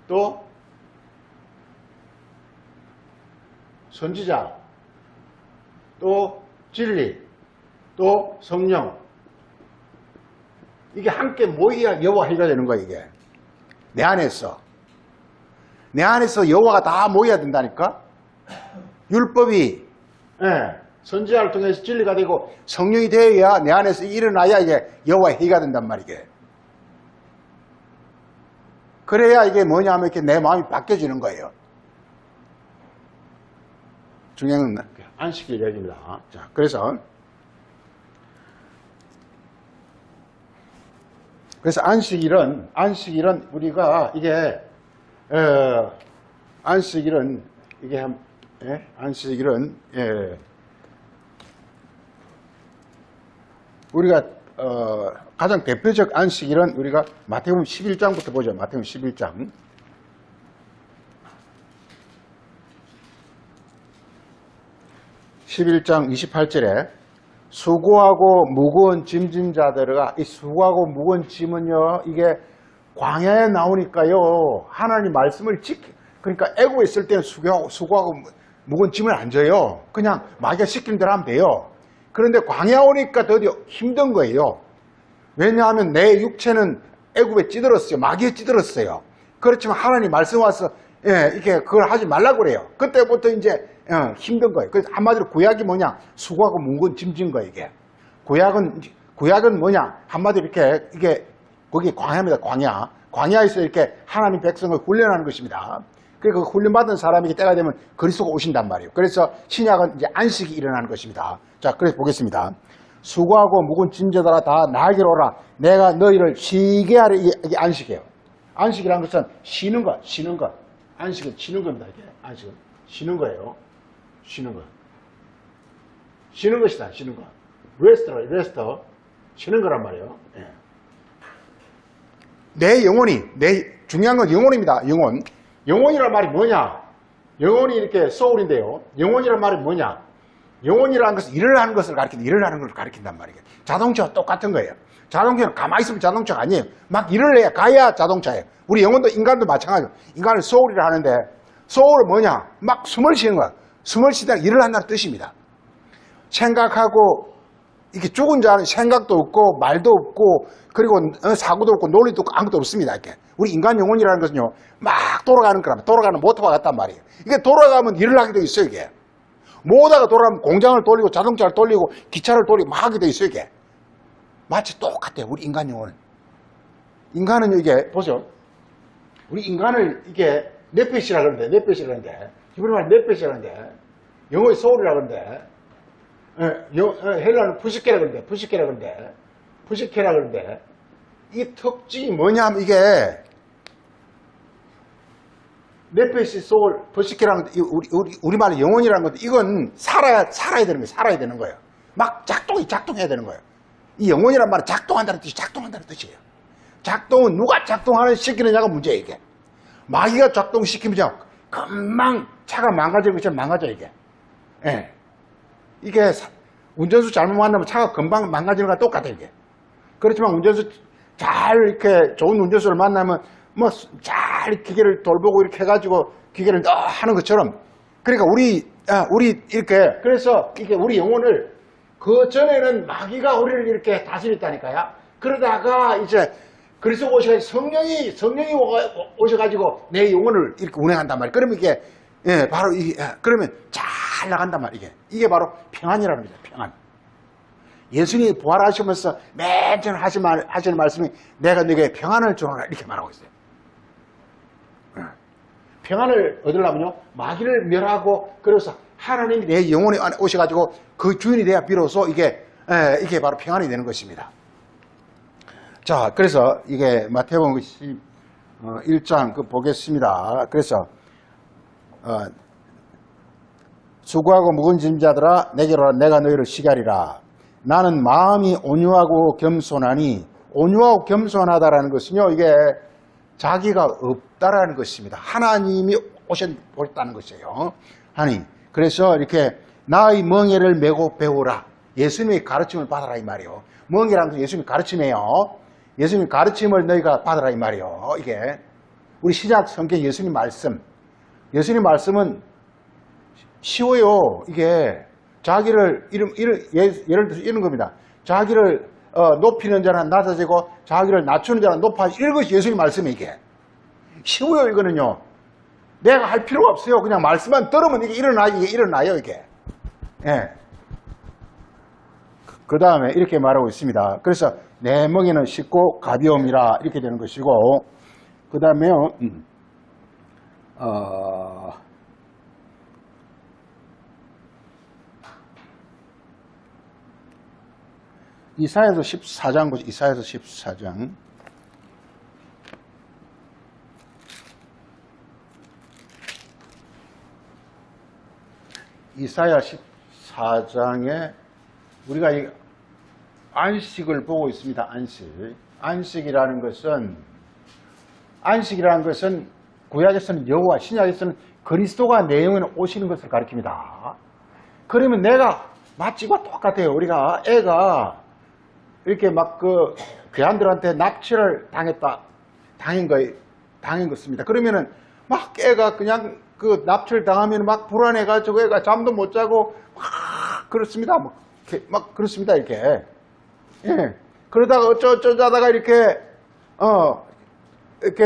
또 선지자, 또 진리, 또 성령, 이게 함께 모여야 여호와 회의가 되는 거야. 이게 내 안에서 여호와가 다 모여야 된다니까. 율법이 선지자를 통해서 진리가 되고 성령이 되어야 내 안에서 일어나야 이게 여호와의 회의가 된단 말이게. 그래야 이게 뭐냐면 이렇게 내 마음이 바뀌어지는 거예요. 중요한 건 안식일 얘기입니다. 자, 그래서 안식일은 우리가 이게 안식일은 우리가 가장 대표적 안식일은 우리가 마태복음 11장부터 보죠. 마태복음 11장. 11장 28절에 수고하고 무거운 짐진 자들아, 이 수고하고 무거운 짐은요, 이게 광야에 나오니까요, 하나님 말씀을 그러니까 애고에 있을 때는 수고하고 무거운 짐을 안 져요. 그냥 마귀가 시키는 대로 하면 돼요. 그런데 광야 오니까 드디어 힘든 거예요. 왜냐하면 내 육체는 애굽에 찌들었어요. 마귀에 찌들었어요. 그렇지만 하나님 말씀 와서 이렇게 그걸 하지 말라고 그래요. 그때부터 이제 힘든 거예요. 그래서 한마디로 구약이 뭐냐? 수고하고 무거운 짐진 거예요. 이게 구약은 뭐냐? 한마디로 이게 거기 광야입니다. 광야에서 이렇게 하나님 백성을 훈련하는 것입니다. 그러니까 그 훈련받은 사람에게 때가 되면 그리스도가 오신단 말이에요. 그래서 신약은 이제 안식이 일어나는 것입니다. 자, 그래서 보겠습니다. 수고하고 무거운 짐자들아 다 나에게로 오라. 내가 너희를 쉬게 하리. 이게 안식이에요. 안식이라는 것은 쉬는 것. 안식은 쉬는 겁니다. 이게 안식은 쉬는 거예요. 쉬는 것이다. 쉬는 거. 레스트. 쉬는 거란 말이에요. 내 영혼이, 중요한 건 영혼입니다. 영혼이란 말이 뭐냐? 영혼이 이렇게 소울인데요. 영혼이란 말이 뭐냐? 영혼이라는 것은 일을 하는 것을 일을 가리킨단 말이에요. 자동차와 똑같은 거예요. 자동차는 가만히 있으면 자동차가 아니에요. 막 일을 해야 가야 자동차예요. 우리 영혼도 인간도 마찬가지예요. 인간은 소울이라 하는데 소울은 뭐냐? 막 숨을 쉬는 거야. 숨을 쉬다 일을 한다는 뜻입니다. 생각하고 이게 죽은 자는 생각도 없고 말도 없고 그리고 사고도 없고 논리도 없고 아무것도 없습니다. 이렇게. 우리 인간 영혼이라는 것은요 막 돌아가는 거랍니다. 돌아가는 모터와 같단 말이에요. 이게 돌아가면 일을 하게 돼 있어요. 이게 모다가 돌아가면 공장을 돌리고 자동차를 돌리고 기차를 돌리고 막 하게 돼 있어요. 이게 마치 똑같아요. 우리 인간 영혼은. 인간은 이게 보죠. 우리 인간을 이게 넷펫이라 그러는데 기본으로 말하면 넷펫이라 그러는데 영어의 소울이라 그러는데 헬라는 푸시케라 그러는데 이 특징이 뭐냐면 이게 넷펫이 소울, 푸시케라는 우리말의 영혼이라는 것도 이건 살아야 되는 거예요. 막 작동해야 되는 거예요. 이 영혼이란 말은 작동한다는 뜻이에요. 작동은 누가 작동하는 시키느냐가 문제예요. 이게 마귀가 작동시키면 금방 차가 망가지는 것처럼 망가져 이게. 이게 운전수 잘못 만나면 차가 금방 망가지는 거랑 똑같아요. 이게. 그렇지만 운전수 이렇게 좋은 운전수를 만나면 뭐 잘 기계를 돌보고 이렇게 해가지고 기계를 하는 것처럼. 그러니까 우리 이렇게 그래서 이게 우리 영혼을 그 전에는 마귀가 우리를 이렇게 다스렸다니까요. 그러다가 이제 그리스도 오셔가지고 성령이 오셔가지고 내 영혼을 이렇게 운행한단 말이에요. 그러면 이게 바로 그러면 잘 나간단 말이에요. 이게 바로 평안이라는 거죠. 평안. 예수님이 부활하시면서 맨 처음 하시는 말씀이 내가 너에게 평안을 주노라 이렇게 말하고 있어요. 평안을 얻으려면요, 마귀를 멸하고, 그래서 하나님이 내 영혼에 오셔가지고 그 주인이 돼야 비로소 이게 바로 평안이 되는 것입니다. 자, 그래서 이게 마태복음 1장 보겠습니다. 그래서 수고하고 무거운 짐 자들아 내게로 오라. 내가 너희를 쉬게 하리라. 나는 마음이 온유하고 겸손하니, 온유하고 겸손하다라는 것은요, 이게 자기가 없다라는 것입니다. 하나님이 오셨다는 것이에요. 그래서 이렇게 나의 멍에를 메고 배우라. 예수님의 가르침을 받아라 이 말이에요. 멍에라는 건 예수님의 가르침이에요. 예수님의 가르침을 너희가 받아라 이 말이에요. 이게 우리 신약 성경 예수님 말씀, 예수님 말씀은 쉬워요. 이게 자기를 예를 들어서 이런 겁니다. 자기를 높이는 자는 낮아지고 자기를 낮추는 자는 높아지고, 이런 것이 예수님 말씀이 이게 쉬워요. 이거는요, 내가 할 필요가 없어요. 그냥 말씀만 들으면 이게 일어나요 이게. 예. 그 다음에 이렇게 말하고 있습니다. 그래서 내 멍에는 쉽고 가벼움이라 이렇게 되는 것이고, 그 다음에요, 이사야서 14장 보죠. 이사야서 14장. 이사야 14장에 우리가 이 안식을 보고 있습니다. 안식이라는 것은 구약에서는 여호와, 신약에서는 그리스도가 내 영혼에 오시는 것을 가리킵니다. 그러면 내가 마치와 똑같아요. 우리가 애가 이렇게 막 괴한들한테 납치를 당한 것입니다. 그러면은 막 애가 그냥 납치를 당하면 막 불안해가지고 애가 잠도 못 자고 막 그렇습니다. 막 그렇습니다. 이렇게. 예. 그러다가 어쩌자다가 이렇게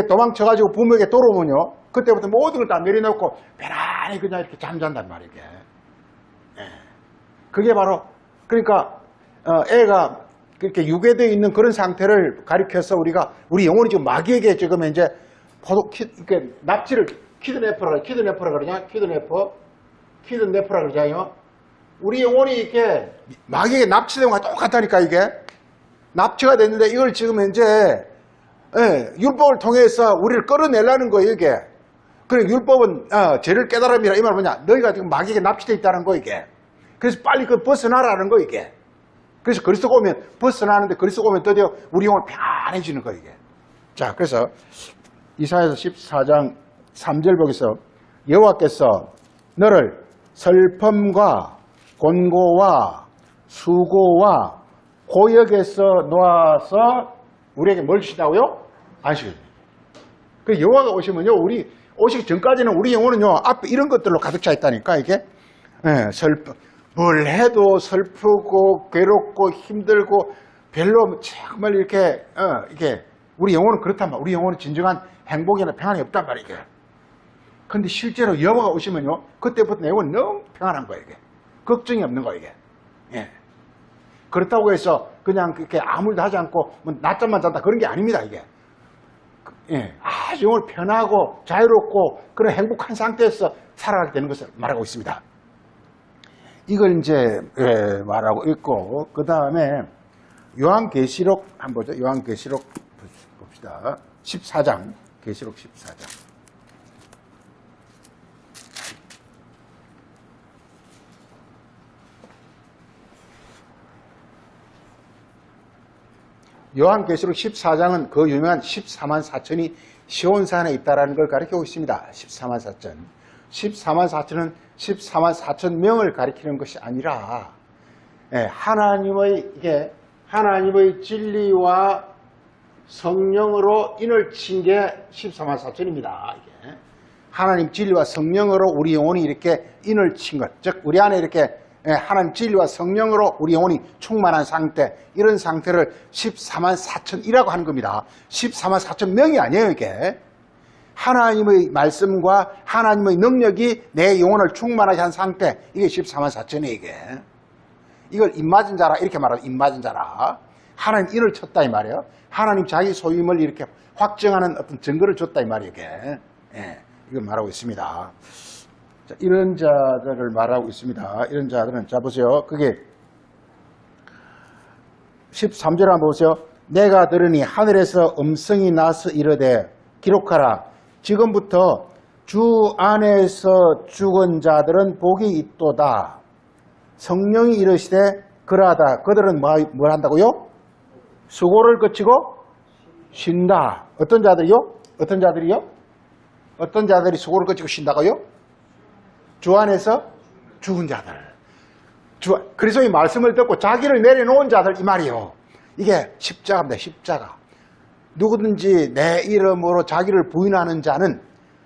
도망쳐가지고 부모에게 돌아오면요, 그때부터 모든 걸 다 내려놓고 편안히 그냥 이렇게 잠잔단 말이에요. 예. 그게 바로, 그러니까 애가 그렇게 유괴되어 있는 그런 상태를 가리켜서 우리 영혼이 지금 마귀에게 지금 이제 이렇게 납치를 키드네퍼라 그러냐? 키드네퍼라 그러잖아요. 우리 영혼이 이렇게 마귀에게 납치된 것과 똑같다니까, 이게. 납치가 됐는데 이걸 지금 이제 율법을 통해서 우리를 끌어내려는 거예요, 이게. 그래, 율법은 죄를 깨달음이라. 이 말은 뭐냐? 너희가 지금 마귀에게 납치되어 있다는 거, 이게. 그래서 빨리 벗어나라는 거, 이게. 그래서 그리스도가 오면 벗어나는데, 그리스도가 오면 드디어 우리 영혼이 평안해지는 거, 이게. 자, 그래서 이사야서 14장 3절 보겠어. 여호와께서 너를 슬픔과 곤고와 수고와 고역에서 놓아서 우리에게 뭘 주신다고요? 안식을. 그 여호와가 오시면요, 우리 오시기 전까지는 우리 영혼은요, 앞에 이런 것들로 가득 차 있다니까, 이게. 뭘 해도 슬프고 괴롭고 힘들고 별로 정말 이렇게 우리 영혼은 그렇단 말이야. 우리 영혼은 진정한 행복이나 평안이 없단 말이야, 이게. 근데 실제로 여호와가 오시면요, 그때부터 내 영혼은 너무 평안한 거야, 이게. 걱정이 없는 거야, 이게. 예. 그렇다고 해서 그냥 그렇게 아무 일도 하지 않고 뭐 낮잠만 잔다 그런 게 아닙니다, 이게. 예. 아주 영혼을 편하고 자유롭고 그런 행복한 상태에서 살아가게 되는 것을 말하고 있습니다. 이걸 이제 말하고 있고, 그 다음에 요한계시록 한번 보죠. 요한계시록 봅시다. 14장, 계시록 14장. 요한계시록 14장은 그 유명한 14만 4천이 시온산에 있다는 걸 가리키고 있습니다. 14만 4천. 14만 4천은 14만 4천 명을 가리키는 것이 아니라, 하나님의 진리와 성령으로 인을 친 게 14만 4천입니다. 이게. 하나님 진리와 성령으로 우리 영혼이 이렇게 인을 친 것. 즉, 우리 안에 이렇게 하나님 진리와 성령으로 우리 영혼이 충만한 상태, 이런 상태를 14만 4천이라고 하는 겁니다. 14만 4천 명이 아니에요, 이게. 하나님의 말씀과 하나님의 능력이 내 영혼을 충만하게 한 상태, 이게 14만 4천이에요, 이게. 이걸 입맞은 자라, 이렇게 말하면 입맞은 자라. 하나님 인을 쳤다, 이 말이에요. 하나님 자기 소임을 이렇게 확정하는 어떤 증거를 줬다, 이 말이에요, 이게. 이걸 말하고 있습니다. 자, 이런 자들을 말하고 있습니다. 이런 자들은, 자, 보세요. 그게 13절 한번 보세요. 내가 들으니 하늘에서 음성이 나서 이르되 기록하라. 지금부터 주 안에서 죽은 자들은 복이 있도다. 성령이 이르시되 그러하다. 그들은 뭘 한다고요? 수고를 거치고 쉰다. 어떤 자들이요? 어떤 자들이요? 어떤 자들이 수고를 거치고 쉰다고요? 주 안에서 죽은 자들. 그리스도의 말씀을 듣고 자기를 내려놓은 자들, 이 말이요. 이게 십자가입니다. 십자가. 누구든지 내 이름으로 자기를 부인하는 자는,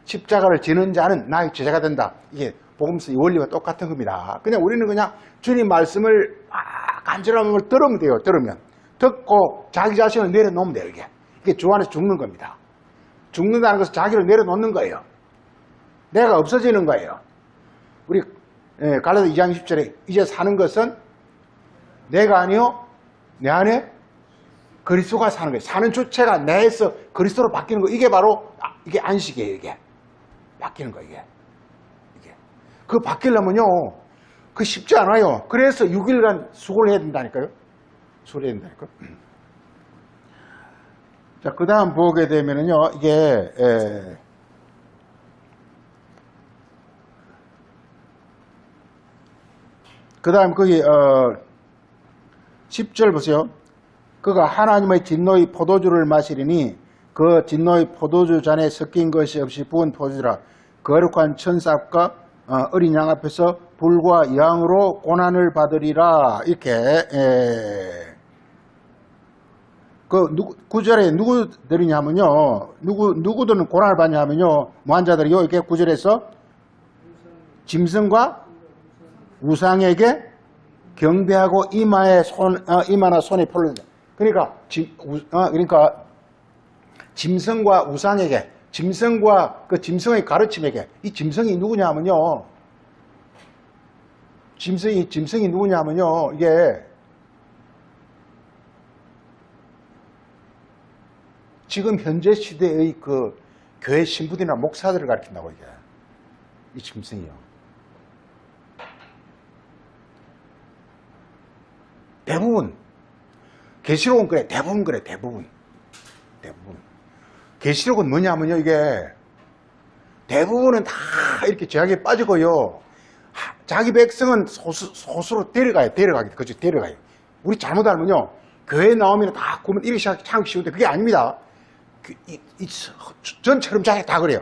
십자가를 지는 자는 나의 제자가 된다. 이게 복음서 이 원리와 똑같은 겁니다. 그냥 우리는 그냥 주님 말씀을 간절한 걸 들으면 돼요. 들으면. 듣고 자기 자신을 내려놓으면 돼요. 이게 주 안에서 죽는 겁니다. 죽는다는 것은 자기를 내려놓는 거예요. 내가 없어지는 거예요. 우리 갈라디아 2장 10절에 이제 사는 것은 내가 아니요 내 안에 그리스도가 사는 거예요. 사는 주체가 내에서 그리스도로 바뀌는 거. 이게 바로 이게 안식이에요. 이게 바뀌는 거. 이게 그 바뀌려면요 그 쉽지 않아요. 그래서 6일간 수고를 해야 된다니까요. 수고를 해야 된다니까요. 자, 그 다음 보게 되면은요 이게 그 다음 거기 10절 보세요. 그가 하나님의 진노의 포도주를 마시리니 그 진노의 포도주 잔에 섞인 것이 없이 부은 포도주라. 거룩한 천사과 어린 양 앞에서 불과 양으로 고난을 받으리라. 이렇게 그 9절에 누구들이냐면요, 누구들은 고난을 받냐면요, 뭐한 자들이요, 이렇게 9절에서 짐승과 우상에게 경배하고 이마나 손에 풀을. 그러니까 짐승과 우상에게, 짐승과 그 짐승의 가르침에게, 이 짐승이 누구냐면요, 짐승이 누구냐면요, 이게 지금 현재 시대의 그 교회 신부들이나 목사들을 가리킨다고, 이게 이 짐승이요. 대부분 계시록은 그래. 대부분 그래. 대부분 계시록은 뭐냐면요, 이게 대부분은 다 이렇게 죄악에 빠지고요, 자기 백성은 소수로 데려가요. 그죠? 데려가요. 우리 잘못 알면요, 교회 나오면 다 구면 이렇게 참기 쉬운데 그게 아닙니다. 전처럼 다 그래요.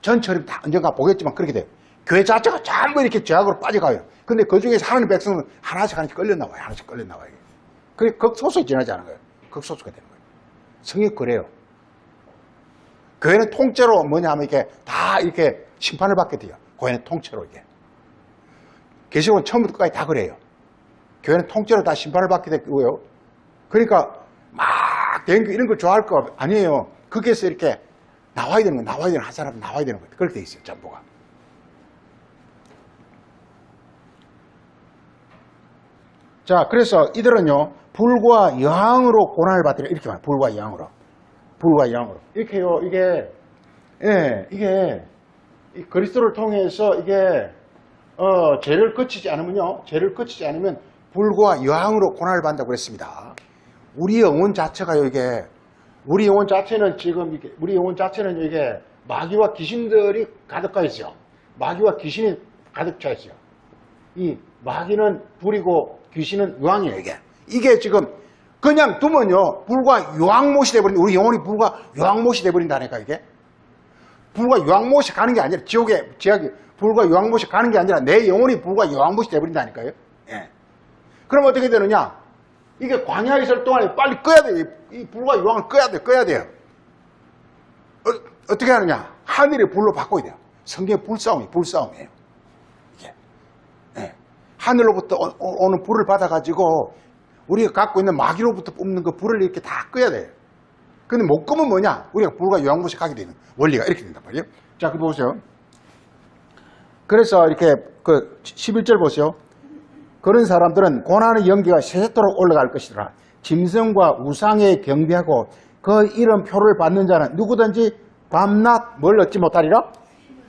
전처럼 다 언젠가 보겠지만 그렇게 돼요. 교회 자체가 전부 이렇게 죄악으로 빠져가요. 근데 그 중에서 하나님 백성은 하나씩 끌려나와요. 그래, 극소수에 지나지 않은 거예요. 극소수가 되는 거예요. 성경 그래요. 교회는 통째로 뭐냐 하면 이렇게 다 이렇게 심판을 받게 돼요. 교회는 통째로 이게. 계시록은 처음부터 끝까지 다 그래요. 교회는 통째로 다 심판을 받게 되고요. 그러니까 막 댕기 이런 걸 좋아할 거 아니에요. 거기에서 이렇게 나와야 되는 거예요. 한 사람은 나와야 되는 거예요. 그렇게 돼 있어요. 전부가. 자, 그래서 이들은요, 불과 영으로 고난을 받으려, 이렇게 말해요. 불과 영으로. 이렇게요, 이게 그리스도를 통해서 이게, 죄를 거치지 않으면 불과 영으로 고난을 받는다고 그랬습니다. 우리 영혼 자체가요, 우리 영혼 자체는 이게 마귀와 귀신들이 가득 가 있어요. 마귀와 귀신이 가득 차 있어요. 이 마귀는 불이고 귀신은 유황이에요. 이게 지금 그냥 두면요, 불과 유황못이 돼버린다. 우리 영혼이 불과 유황못이 돼버린다니까. 이게 불과 유황못이 가는 게 아니라 지옥이 불과 유황못이 가는 게 아니라 내 영혼이 불과 유황못이 돼버린다니까요. 예. 그럼 어떻게 되느냐? 이게 광야에 있을 동안에 빨리 꺼야 돼요. 이 불과 유황을 꺼야 돼요. 어떻게 하느냐? 하늘의 불로 바꿔야 돼요. 성경의 불싸움이에요. 이게. 예. 하늘로부터 오는 불을 받아가지고 우리가 갖고 있는 마귀로부터 뿜는 그 불을 이렇게 다 꺼야 돼요. 근데 못 끄면 뭐냐? 우리가 불과 유황못이 가게 되는 원리가 이렇게 된단 말이에요. 자, 그 보세요. 그래서 이렇게 그 11절 보세요. 그런 사람들은 고난의 연기가 세세토록 올라갈 것이더라. 짐승과 우상에 경배하고 그 이름표를 받는 자는 누구든지 밤낮 뭘 얻지 못하리라?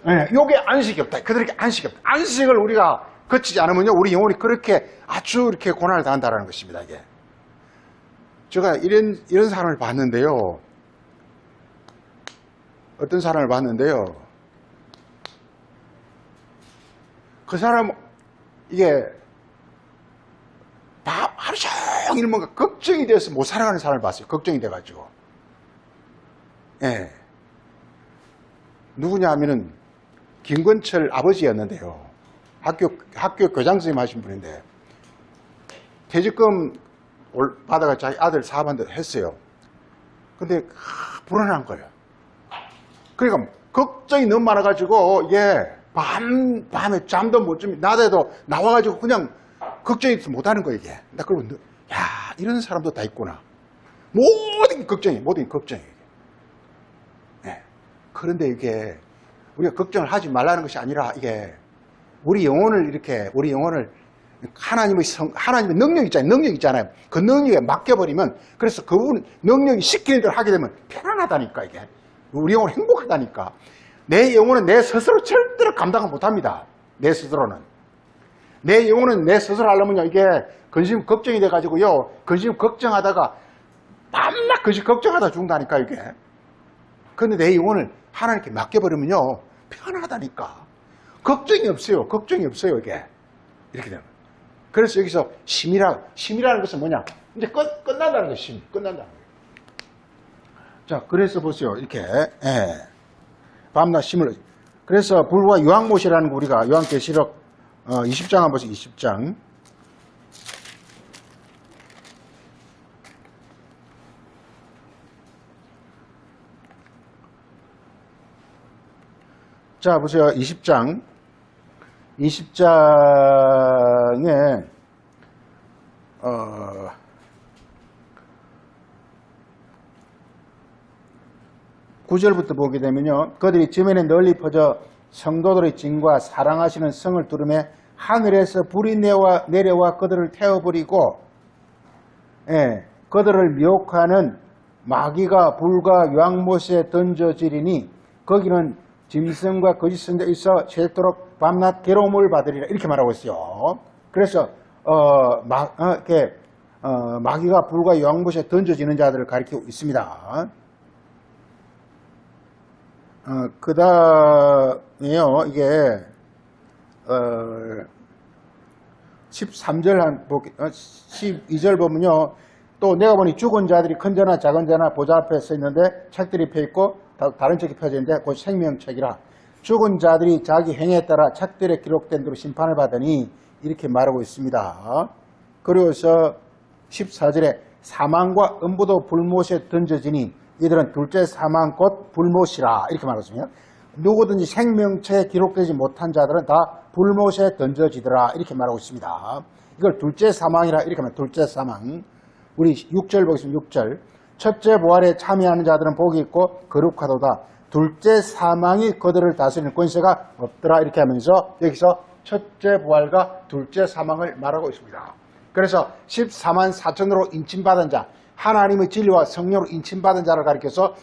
예, 요게 안식이 없다. 그들에게 안식이 없다. 안식을 우리가 거치지 않으면요, 우리 영혼이 그렇게 아주 이렇게 고난을 당한다는 것입니다, 이게. 제가 이런 사람을 봤는데요. 어떤 사람을 봤는데요. 그 사람, 이게, 하루 종일 뭔가 걱정이 돼서 못 살아가는 사람을 봤어요. 걱정이 돼가지고. 예. 누구냐 하면은, 김건철 아버지였는데요. 학교 교장 선생님 하신 분인데, 퇴직금 받아가 자기 아들 사업한테 했어요. 근데, 불안한 거예요. 그러니까, 걱정이 너무 많아가지고, 이게, 밤에 잠도 못 주면, 낮에도 나와가지고 그냥 걱정이 못하는 거예요, 이게. 나 그러고, 야, 이런 사람도 다 있구나. 모든 게 걱정이에요, 모든 게 걱정이에요. 네. 그런데 이게, 우리가 걱정을 하지 말라는 것이 아니라, 이게, 우리 영혼을, 하나님의 능력 있잖아요. 능력 있잖아요. 그 능력에 맡겨버리면, 그래서 그분 능력이 시키는 대로 하게 되면 편안하다니까, 이게. 우리 영혼은 행복하다니까. 내 영혼은 내 스스로 절대로 감당을 못합니다. 내 스스로는. 내 영혼은 내 스스로 하려면요, 이게 근심 걱정이 돼가지고요, 근심 걱정하다가 밤낮 근심 걱정하다 죽는다니까, 이게. 근데 내 영혼을 하나님께 맡겨버리면요, 편하다니까. 걱정이 없어요. 걱정이 없어요, 이게. 이렇게 되면. 그래서 여기서 심이라는 것은 뭐냐? 이제 끝난다는 거예요, 끝난다는 거예요. 자, 그래서 보세요. 이렇게. 예. 밤낮 심을. 그래서 불과 유황못이라는 거 우리가 요한계시록 20장 한번 보세요. 20장. 자, 보세요. 20장. 20장에 9절부터 보게 되면요. 그들이 지면에 널리 퍼져 성도들의 진과 사랑하시는 성을 두르매 하늘에서 불이 내려와 그들을 태워버리고, 예, 그들을 미혹하는 마귀가 불과 유황못에 던져지리니 거기는 짐승과 거짓 선자가 있어 새도록 밤낮 괴로움을 받으리라, 이렇게 말하고 있어요. 그래서 마귀가 불과 유황못에 던져지는 자들을 가리키고 있습니다. 그 다음에요, 이게, 13절 12절 보면요, 또 내가 보니 죽은 자들이 큰 자나 작은 자나 보좌 앞에 서 있는데 책들이 펴 있고 다른 책이 펴져 있는데 곧 생명책이라. 죽은 자들이 자기 행위에 따라 책들에 기록된 대로 심판을 받으니, 이렇게 말하고 있습니다. 그리고서 14절에 사망과 음부도 불못에 던져지니 이들은 둘째 사망 곧 불못이라, 이렇게 말했습니다. 누구든지 생명체에 기록되지 못한 자들은 다 불못에 던져지더라, 이렇게 말하고 있습니다. 이걸 둘째 사망이라, 이렇게 하면 둘째 사망. 우리 6절 보겠습니다. 6절. 첫째 부활에 참여하는 자들은 복이 있고 거룩하도다. 둘째 사망이 그들을 다스리는 권세가 없더라, 이렇게 하면서 여기서 첫째 부활과 둘째 사망을 말하고 있습니다. 그래서 14만 4천으로 인침받은 자, 하나님의 진리와 성령으로 인침받은 자를 가리켜서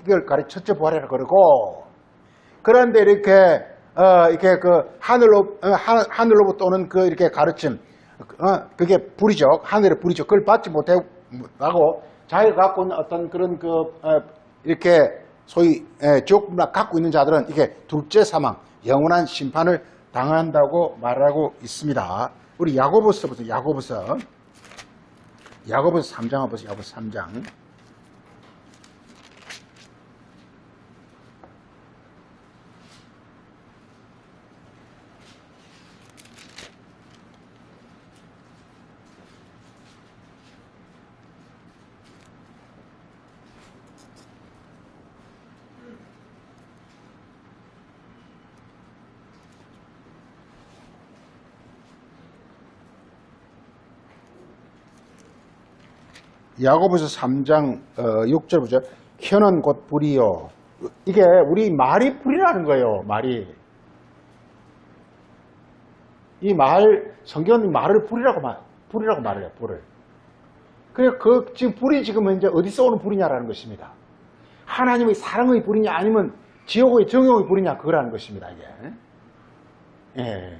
이걸 첫째 부활이라 그러고, 그런데 이렇게 하늘로부터 오는 이렇게 가르침, 그게 불이죠. 하늘의 불이죠. 그걸 받지 못하고 자기가 갖고 있는 어떤 그런 이렇게 소위 지옥문화 갖고 있는 자들은 이게 둘째 사망, 영원한 심판을 당한다고 말하고 있습니다. 우리 야고보서 보세요. 야고보서 3장 한번 보세요. 야고보서 3장. 야고보서 3장 6절 보죠. 혀는 곧 불이요. 이게 우리 말이 불이라는 거예요. 말이. 이 성경은 말을 불이라고 말해요. 불을. 그래서 지금 불이 지금 현재 어디서 오는 불이냐라는 것입니다. 하나님의 사랑의 불이냐, 아니면 지옥의 정욕이 부리냐 그거라는 것입니다. 이게. 예.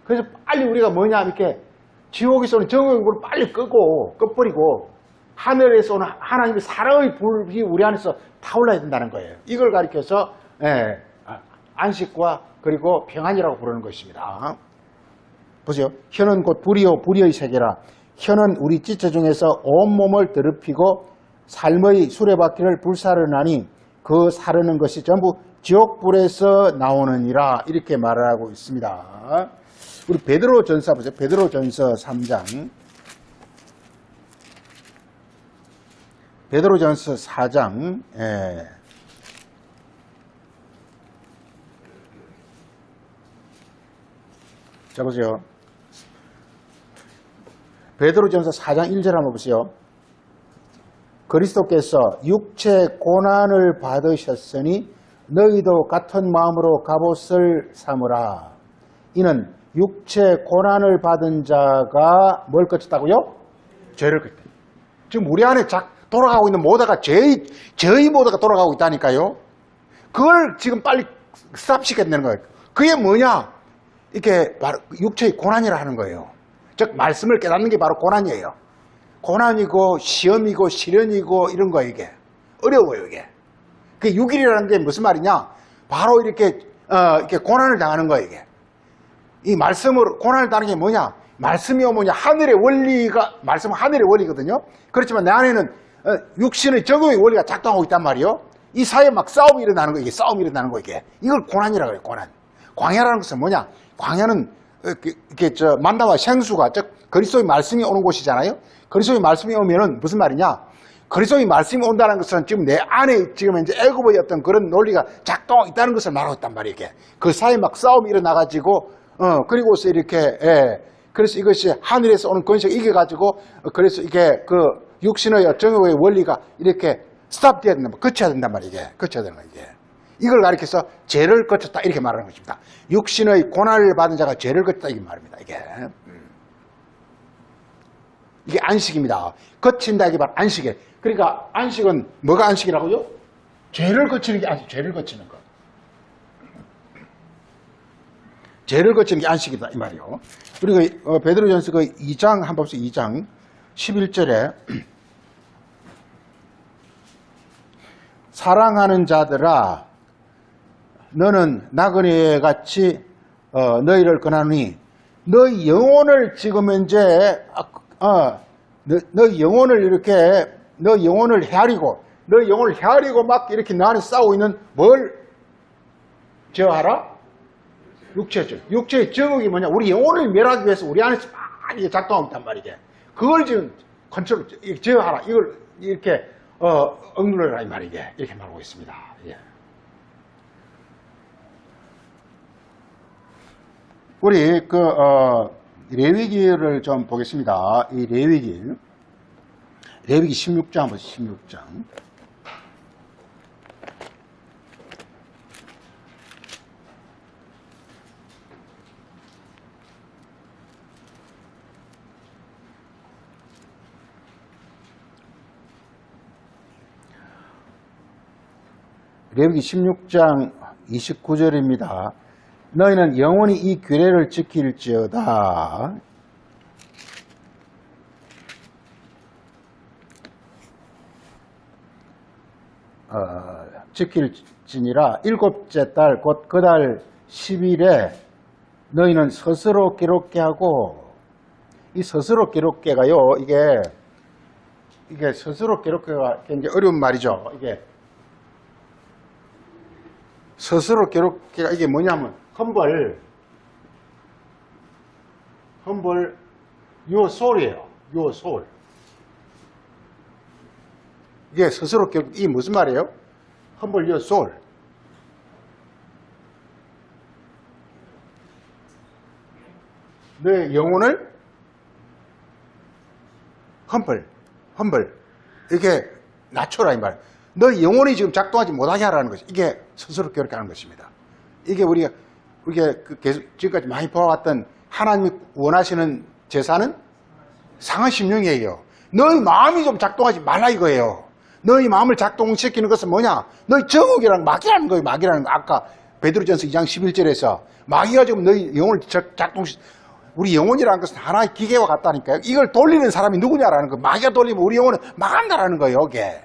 그래서 빨리 우리가 뭐냐 이렇게 지옥에서 오는 정욕의 불을 빨리 꺼버리고 하늘에서 오는 하나님의 사랑의 불이 우리 안에서 타올라야 된다는 거예요. 이걸 가리켜서 안식과 그리고 평안이라고 부르는 것입니다. 보세요. 혀는 곧 불이요 불의의 세계라. 혀는 우리 지체 중에서 온몸을 더럽히고 삶의 수레바퀴를 불사르나니 그 사르는 것이 전부 지옥불에서 나오느니라. 이렇게 말을 하고 있습니다. 우리 베드로전서 보세요. 베드로전서 3장. 베드로전서 4장. 자, 보세요. 베드로전서 4장 1절 한번 보세요. 그리스도께서 육체 고난을 받으셨으니 너희도 같은 마음으로 갑옷을 삼으라. 이는 육체 고난을 받은 자가 뭘 거쳤다고요? 죄를 거쳤다. 지금 우리 안에 돌아가고 있는 모두가 저희 모두가 돌아가고 있다니까요. 그걸 지금 빨리 스탑시켜야 되는 거예요. 그게 뭐냐? 이게 바로 육체의 고난이라 하는 거예요. 즉 말씀을 깨닫는 게 바로 고난이에요. 고난이고 시험이고 시련이고 이런 거예요. 이게 어려워요. 이게 그 6일이라는 게 무슨 말이냐? 바로 이렇게 고난을 당하는 거예요. 이게 이 말씀으로 고난을 당하는 게 뭐냐? 말씀이 뭐냐? 하늘의 원리가 말씀은 하늘의 원리거든요. 그렇지만 내 안에는 육신의 적응의 원리가 작동하고 있단 말이에요. 이 사이에 막 싸움이 일어나는 거 이게 싸움이 일어나는 거 이게 이걸 고난이라고 그래요. 고난. 광야라는 것은 뭐냐? 광야는 이렇게 만나와 생수가 즉 그리스도의 말씀이 오는 곳이잖아요. 그리스도의 말씀이 오면은 무슨 말이냐? 그리스도의 말씀이 온다는 것은 지금 내 안에 지금 이제 애굽의 어떤 그런 논리가 작동하고 있다는 것을 말하고 있단 말이에요. 이게 그 사이에 막 싸움이 일어나가지고 그리고서 이렇게 그래서 이것이 하늘에서 오는 권세가 이겨가지고 그래서 이게 그 육신의 정욕의 원리가 이렇게 스탑돼야 된단 말이에요. 거쳐야 된단 말이에요. 이게 거쳐야 되는 거예요. 이게. 이걸 가리켜서 죄를 거쳤다 이렇게 말하는 것입니다. 육신의 고난을 받은 자가 죄를 거쳤다 이게 말입니다. 이게 안식입니다. 거친다 이게 바로 안식이에요. 그러니까 안식은 뭐가 안식이라고요? 죄를 거치는 게 안식. 죄를 거치는 거. 죄를 거치는 게 안식이다 이 말이요. 그리고 베드로전서 그 2장 한번 보세요. 2장 11절에 사랑하는 자들아 너는 나그네 같이 너희를 권하노니 너희 영혼을 지금 이제 너희 영혼을 이렇게 너희 영혼을 헤아리고 막 이렇게 너 안에 싸우고 있는 뭘 제어하라? 육체죠. 육체의 정욕이 뭐냐? 우리 영혼을 멸하기 위해서 우리 안에서 막 이게 작동하고 있단 말이게. 그걸 지금 컨트롤 제어하라. 이걸 이렇게 억누르라 이 말이게. 이렇게 말하고 있습니다. 예. 우리 레위기를 좀 보겠습니다. 이 레위기 16장 보세요. 16장. 레위기 16장 29절입니다. 너희는 영원히 이 규례를 지킬지어다. 지킬지니라. 일곱째 달 곧 그 달 10일에 너희는 스스로 기록게 하고, 이 스스로 기록게가요, 이게 스스로 기록게가 굉장히 어려운 말이죠. 이게 스스로 기록게가 이게 뭐냐면 humble your soul이에요. your soul. 이게 스스로 기록, 이게 무슨 말이에요? humble your soul. 내 영혼을 humble 이게 낮춰라 이 말. 너 영혼이 지금 작동하지 못하게 하라는 것이 이게 스스로 기록게 하는 것입니다. 이게 우리가 계속 지금까지 많이 보아왔던 하나님이 원하시는 제사는 상한 심령이에요. 너희 마음이 좀 작동하지 말라 이거예요. 너희 마음을 작동시키는 것은 뭐냐? 너희 정욕이라는 마귀라는 거예요. 마귀라는 거. 아까 베드로전서 2장 11절에서 마귀가 지금 너희 영혼을 우리 영혼이라는 것은 하나의 기계와 같다니까요. 이걸 돌리는 사람이 누구냐라는 거. 마귀가 돌리면 우리 영혼은 망한다라는 거예요. 이게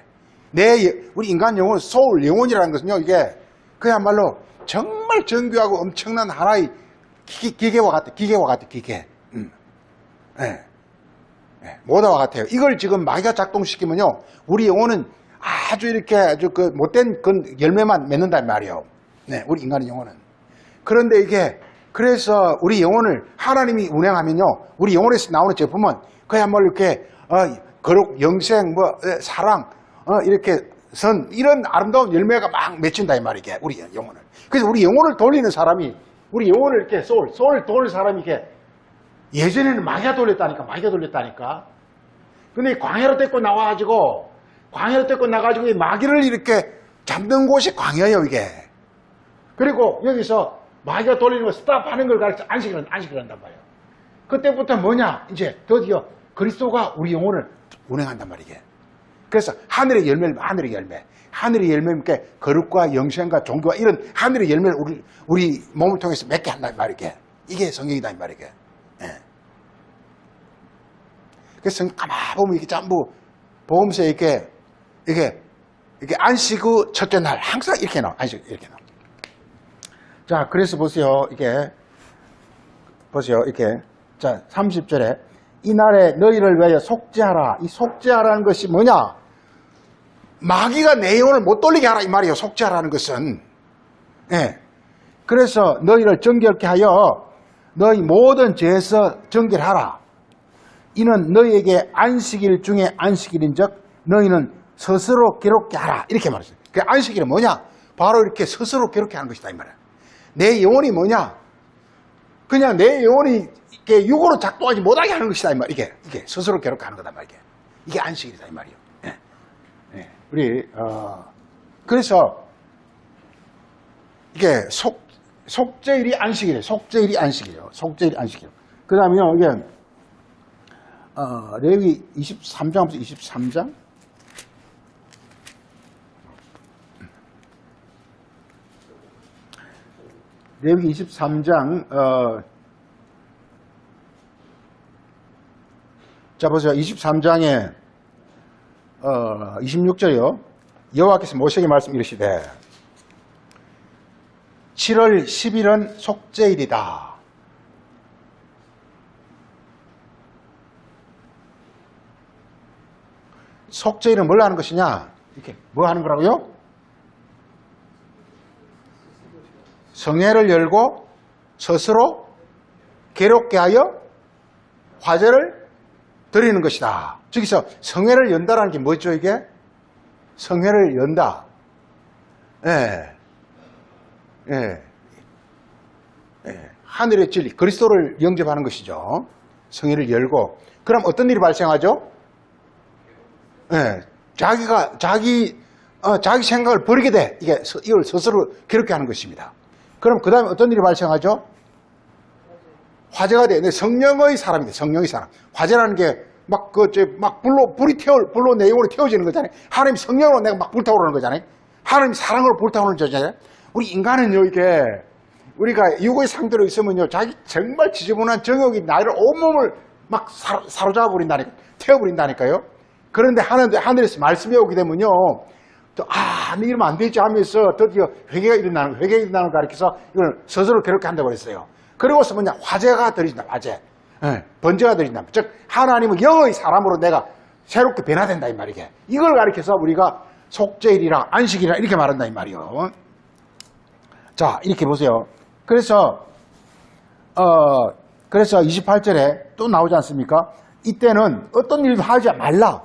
우리 인간 영혼, 소울 영혼이라는 것은요. 이게 그야말로 정말 정교하고 엄청난 하나의 기계와 같아. 기계. 네. 모다와 같아요. 이걸 지금 마귀가 작동시키면요, 우리 영혼은 아주 이렇게 아주 그 못된 그 열매만 맺는단 말이에요. 네, 우리 인간의 영혼은. 그런데 그래서 우리 영혼을 하나님이 운행하면요, 우리 영혼에서 나오는 제품은 그야말로 이렇게 거룩, 영생, 사랑, 이렇게 이런 아름다운 열매가 막 맺힌다 이 말이게 우리 영혼을. 그래서 우리 영혼을 돌리는 사람이, 우리 영혼을 이렇게 소울 돌릴 사람이 이게 예전에는 마귀가 돌렸다니까. 근데 광야로 데리고 나가가지고 이 마귀를 이렇게 잡는 곳이 광야예요, 이게. 그리고 여기서 마귀가 돌리는 거 스탑하는 걸 가르쳐 안식을 한단 말이에요. 그때부터 뭐냐? 이제 드디어 그리스도가 우리 영혼을 운행한단 말이게. 그래서 하늘의 열매니까 거룩과 영생과 종교와 이런 하늘의 열매를 우리 몸을 통해서 맺게 한단 말이게. 이게 성경이다 이 말이게. 예. 그래서 가만 보면 이게 전부 보험서에 이렇게 안식 후 첫째 날 항상 이렇게 나와. 안식 이렇게 나와. 자, 그래서 보세요. 자, 30절에 이날에 너희를 위하여 속죄하라. 이 속죄하라는 것이 뭐냐? 마귀가 내 영혼을 못 돌리게 하라 이 말이에요. 속죄하라는 것은. 예. 그래서 너희를 정결케 하여 너희 모든 죄에서 정결하라. 이는 너희에게 안식일 중에 안식일인즉 너희는 스스로 괴롭게 하라. 이렇게 말했어요. 그 안식일은 뭐냐? 바로 이렇게 스스로 괴롭게 하는 것이다 이 말이에요. 내 영혼이 뭐냐? 그냥 내 영혼이 이렇게 육으로 작동하지 못하게 하는 것이다 이 말. 이게 스스로 괴롭게 하는 거다 말. 이게 안식일이다 이 말이에요. 예. 예. 우리 그래서 이게 속죄일이 안식이래요. 속죄일이 안식이에요. 그 다음에요, 이게, 레위 23장부터 23장. 레위 23장, 자, 보세요. 23장에, 26절이요. 여호와께서 모세에게 말씀 이르시되, 7월 10일은 속죄일이다. 속죄일은 뭘 하는 것이냐? 이렇게 뭐 하는 거라고요? 성회를 열고 스스로 괴롭게 하여 화제를 드리는 것이다. 저기서 성회를 연다라는 게 뭐죠, 이게? 성회를 연다. 예. 하늘의 진리, 그리스도를 영접하는 것이죠. 성회를 열고. 그럼 어떤 일이 발생하죠? 자기 생각을 버리게 돼. 이걸 스스로 괴롭게 하는 것입니다. 그럼 그 다음에 어떤 일이 발생하죠? 화제가 돼. 성령의 사람이다. 성령의 사람. 화제라는 게 불로 내 영혼이 태워지는 거잖아요. 하나님 성령으로 내가 막 불타오르는 거잖아요. 하나님 사랑으로 불타오르는 거잖아요. 우리 인간은요, 우리가 육의 상태로 있으면요, 자기 정말 지저분한 정욕이 나를 온몸을 막 사로잡아 버린다니까, 태워버린다니까요. 그런데 하늘에서 말씀이 오게 되면요, 이러면 안 되지 하면서 드디어 회개가 일어나는 걸 가르쳐서 이걸 스스로 괴롭게 한다고 그랬어요. 그리고서 뭐냐, 화제가 들어진다, 화제. 번제가 들어진다. 즉, 하나님은 영의 사람으로 내가 새롭게 변화된다, 이 말이게. 이걸 가르쳐서 우리가 속죄일이라, 안식일이라 이렇게 말한다, 이 말이요. 자, 이렇게 보세요. 그래서 28절에 또 나오지 않습니까? 이때는 어떤 일도 하지 말라.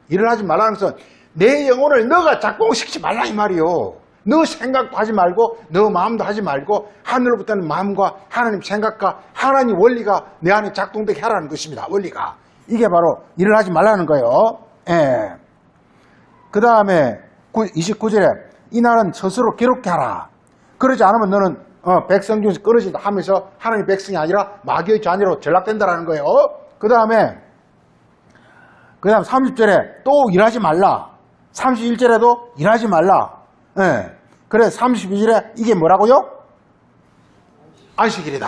일을 하지 말라는 것은 내 영혼을 너가 작동시키지 말라 이 말이요. 너 생각도 하지 말고 너 마음도 하지 말고 하늘로부터는 마음과 하나님 생각과 하나님 원리가 내 안에 작동되게 하라는 것입니다. 원리가. 이게 바로 일을 하지 말라는 거예요. 예. 그 다음에 29절에 이날은 스스로 괴롭게 하라. 그러지 않으면 너는 백성 중에서 끊어진다 하면서 하나님의 백성이 아니라 마귀의 자녀로 전락된다라는 거예요. 그 다음 30절에 또 일하지 말라. 31절에도 일하지 말라. 예. 그래 32절에 이게 뭐라고요? 안식일이다.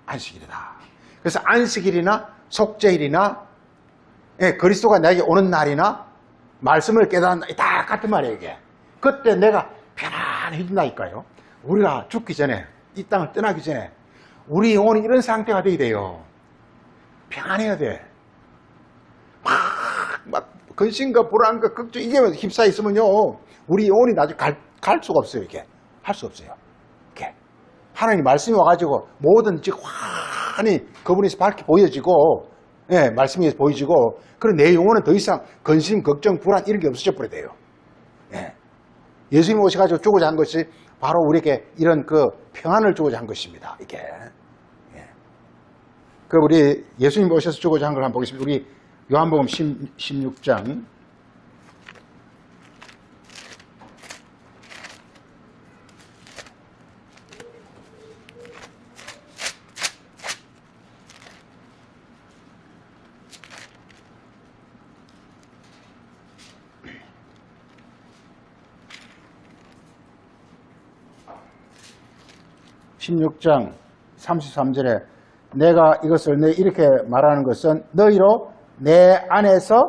안식일이다. 그래서 안식일이나 속죄일이나 그리스도가 나에게 오는 날이나 말씀을 깨닫는다. 다 같은 말이에요 이게. 그때 내가 편안해진다니까요. 우리가 죽기 전에 이 땅을 떠나기 전에 우리 영혼이 이런 상태가 돼야 돼요. 평안해야 돼. 막 근심과 불안과 걱정 이게 휩싸여 있으면요 우리 영혼이 나중에 갈 수가 없어요. 이게 할 수 없어요. 이렇게 하나님 말씀이 와가지고 모든 지금 환히 그분에서 밝게 보여지고 말씀이 보여지고 그럼 내 영혼은 더 이상 근심, 걱정, 불안 이런 게 없어져 버려야 돼요. 예수님 오셔가지고 주고자 한 것이 바로 우리에게 이런 그 평안을 주고자 한 것입니다. 이게 그 우리 예수님 오셔서 주고자 한 걸 한번 보겠습니다. 우리 요한복음 16장 16장 33절에 내가 이것을 이렇게 말하는 것은 너희로 내 안에서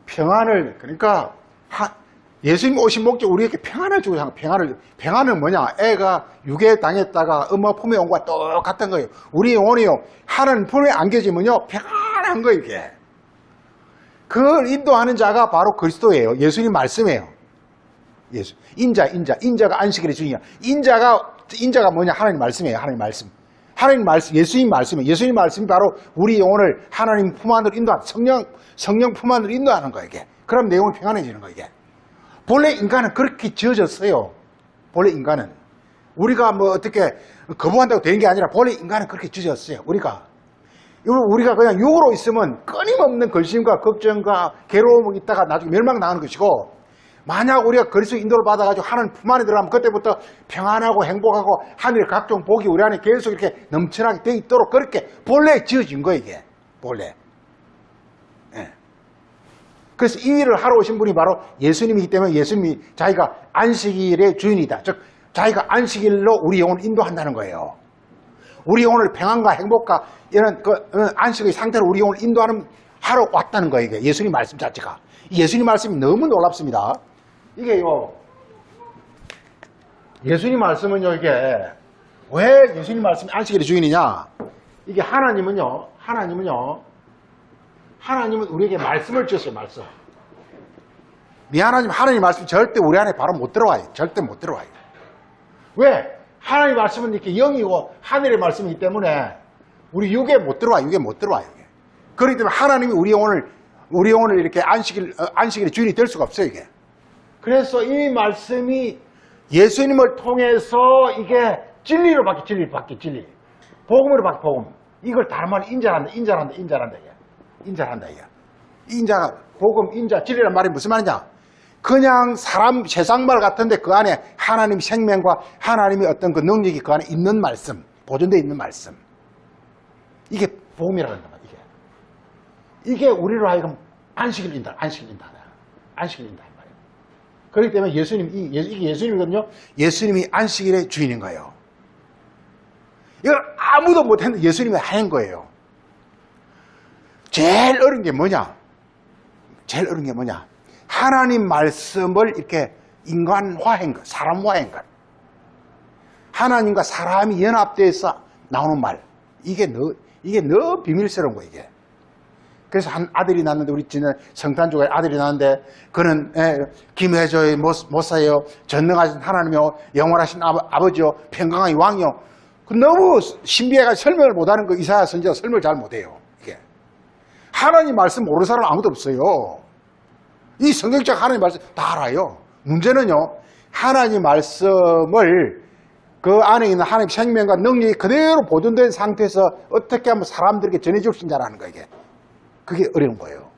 평안을 그러니까 예수님 오신 목적 우리에게 평안을 주고 평안은 뭐냐? 애가 육에 당했다가 엄마 품에 온 것과 똑같은 거예요. 우리 영혼이요 하나님 품에 안겨지면요 평안한 거예요 이게. 그걸 인도하는 자가 바로 그리스도예요. 예수님 말씀이에요. 예수 인자가 안식일의 주인이야. 인자가 뭐냐? 하나님 말씀이에요. 하나님 말씀. 하나님 말씀, 예수님 말씀이에요. 예수님 말씀이 바로 우리 영혼을 하나님 품 안으로 인도하는 성령 품 안으로 인도하는 거예요. 이게. 그럼 내 영혼이 평안해지는 거예요. 이게. 본래 인간은 그렇게 지어졌어요. 본래 인간은 우리가 뭐 어떻게 거부한다고 된 게 아니라 본래 인간은 그렇게 지어졌어요. 우리가 그냥 육으로 있으면 끊임없는 근심과 걱정과 괴로움이 있다가 나중에 멸망당하는 것이고 만약 우리가 그리스도 인도를 받아가지고 하나님 품 안에 들어가면 그때부터 평안하고 행복하고 하늘의 각종 복이 우리 안에 계속 이렇게 넘쳐나게 돼 있도록 그렇게 본래 지어진 거예요 이게 본래. 그래서 이 일을 하러 오신 분이 바로 예수님이기 때문에 예수님이 자기가 안식일의 주인이다. 즉 자기가 안식일로 우리 영혼을 인도한다는 거예요. 우리 영혼을 평안과 행복과 이런 안식의 상태로 우리 영혼을 하러 왔다는 거예요. 이게 예수님 말씀 자체가. 예수님 말씀이 너무 놀랍습니다. 이게요. 예수님 말씀은요. 이게 왜 예수님 말씀이 안식일의 주인이냐? 이게 하나님은 우리에게 말씀을 주셨어요. 말씀. 미안하지만 하나님 말씀 절대 우리 안에 바로 못 들어와요. 절대 못 들어와요. 왜? 하나님 말씀은 이렇게 영이고 하늘의 말씀이기 때문에 우리 육에 못 들어와요. 육에 못 들어와요. 그렇기 때문에 하나님이 우리 영혼을 이렇게 안식일의 주인이 될 수가 없어요. 이게. 그래서 이 말씀이 예수님을 통해서 이게 진리로 바뀌 진리. 복음으로 바뀌 복음. 이걸 다른 말로 인자한다. 인자가 복음, 인자, 진리란 말이 무슨 말이냐? 그냥 사람 세상말 같은데 그 안에 하나님 생명과 하나님의 어떤 그 능력이 그 안에 있는 말씀, 보존되어 있는 말씀. 이게 복음이라는 거야. 이게 우리로 하여금 안식일 인다 말이에요. 그렇기 때문에 이게 예수님이거든요. 예수님이 안식일의 주인인 거예요. 이걸 아무도 못했는데 예수님이 하는 거예요. 제일 어려운 게 뭐냐? 하나님 말씀을 이렇게 인간화한 것, 사람화한 것. 하나님과 사람이 연합돼서 나오는 말. 이게 너무 비밀스러운 거예요, 이게. 그래서 한 아들이 낳는데 우리 지난 성탄주에 아들이 낳는데 그는 김혜조의 모사요 전능하신 하나님이요 영원하신 아버지요 평강의 왕이요. 너무 신비해가지고 설명을 못하는 거 이사야 선지자가 설명을 잘 못해요. 이게 하나님 말씀 모르는 사람 아무도 없어요. 이 성경책 하나님 말씀 다 알아요. 문제는요 하나님 말씀을 그 안에 있는 하나님 생명과 능력이 그대로 보존된 상태에서 어떻게 하면 사람들에게 전해줄 수 있냐라는 거예요. 그게 어려운 거예요.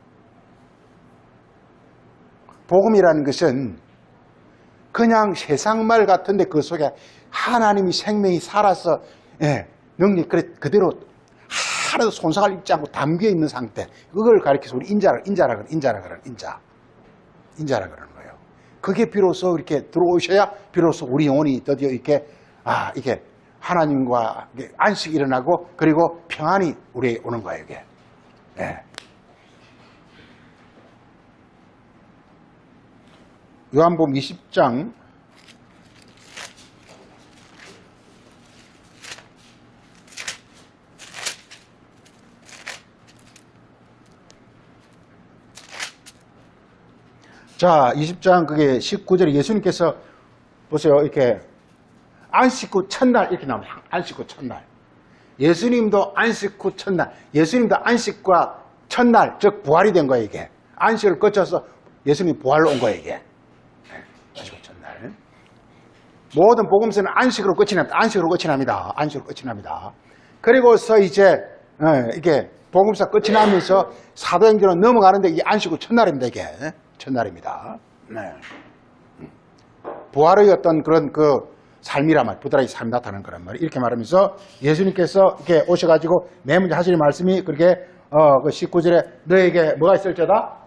복음이라는 것은 그냥 세상말 같은데 그 속에 하나님이 생명이 살아서 능력이 그대로 하나도 손상을 입지 않고 담겨 있는 상태. 그걸 가리켜서 우리 인자라 그러는 거예요. 그게 비로소 이렇게 들어오셔야 비로소 우리 영혼이 드디어 이렇게 이게 하나님과 안식이 일어나고 그리고 평안이 우리에게 오는 거예요, 이게. 네. 요한복음 20장 자, 20장 그게 19절에 예수님께서 보세요. 이렇게 안식 후 첫날 이렇게 나옵니다. 안식 후 첫날. 예수님도 안식 후 첫날. 예수님도 안식과 첫날, 즉 부활이 된 거예요, 이게. 안식을 거쳐서 예수님이 부활로 온 거예요, 이게. 안식 후 첫날. 모든 복음서는 안식으로 끝이 납니다. 안식으로 끝이 납니다. 안식으로 끝이 납니다. 그리고서 이제 이게 복음서 끝이 나면서 사도행전으로 넘어가는데 이게 안식 후 첫날입니다, 이게. 첫날입니다. 네. 부활의 어떤 그런 삶이란 말, 부활의 삶이 나타나는 거란 말이에요. 이렇게 말하면서 예수님께서 이렇게 오셔가지고 맨 먼저 하시는 말씀이 그렇게 그 19절에 너에게 뭐가 있을지어다?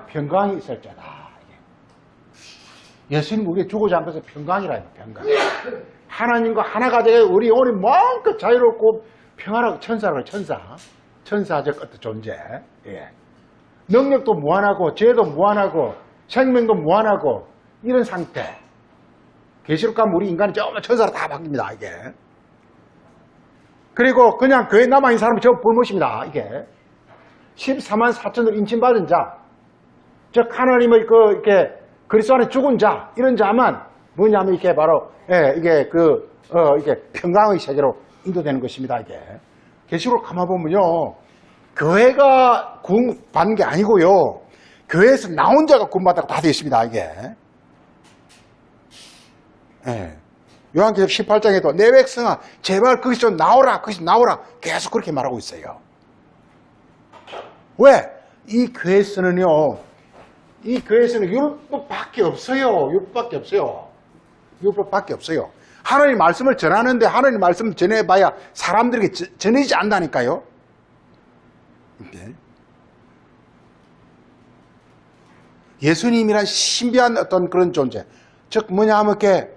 평강이 있을지어다. 예수님 우리가 죽어지 않고서 평강이라요, 평강. 하나님과 하나가 되어 우리 영혼이 마음껏 자유롭고 평안하고 천사라고 천사. 천사적 어떤 존재. 예. 능력도 무한하고 죄도 무한하고 생명도 무한하고 이런 상태. 계시록 가면 우리 인간이 전부 천사로 다 바뀝니다, 이게. 그리고 그냥 교회에 남아있는 사람이 전부 불못입니다, 이게. 14만 4천을 인침받은 자, 즉 하나님의 이렇게 그리스도 안에 죽은 자, 이런 자만 뭐냐면 이게 바로 이게 이게 평강의 세계로 인도되는 것입니다, 이게. 계시록 가만 보면요. 교회가 구원받는 게 아니고요. 교회에서 나온 자가 구원받다고 다 되어 있습니다, 이게. 예. 요한계시록 18장에도 내 백성아 제발 거기서 좀 나오라, 거기서 나오라 계속 그렇게 말하고 있어요. 왜? 이 교회에서는요, 이 교회에서는 율법밖에 없어요. 율법밖에 없어요. 율법밖에 없어요. 하나님 말씀을 전하는데 하나님 말씀을 전해봐야 사람들에게 전해지지 않다니까요. 네. 예수님이란 신비한 어떤 그런 존재. 즉 뭐냐 하면 이렇게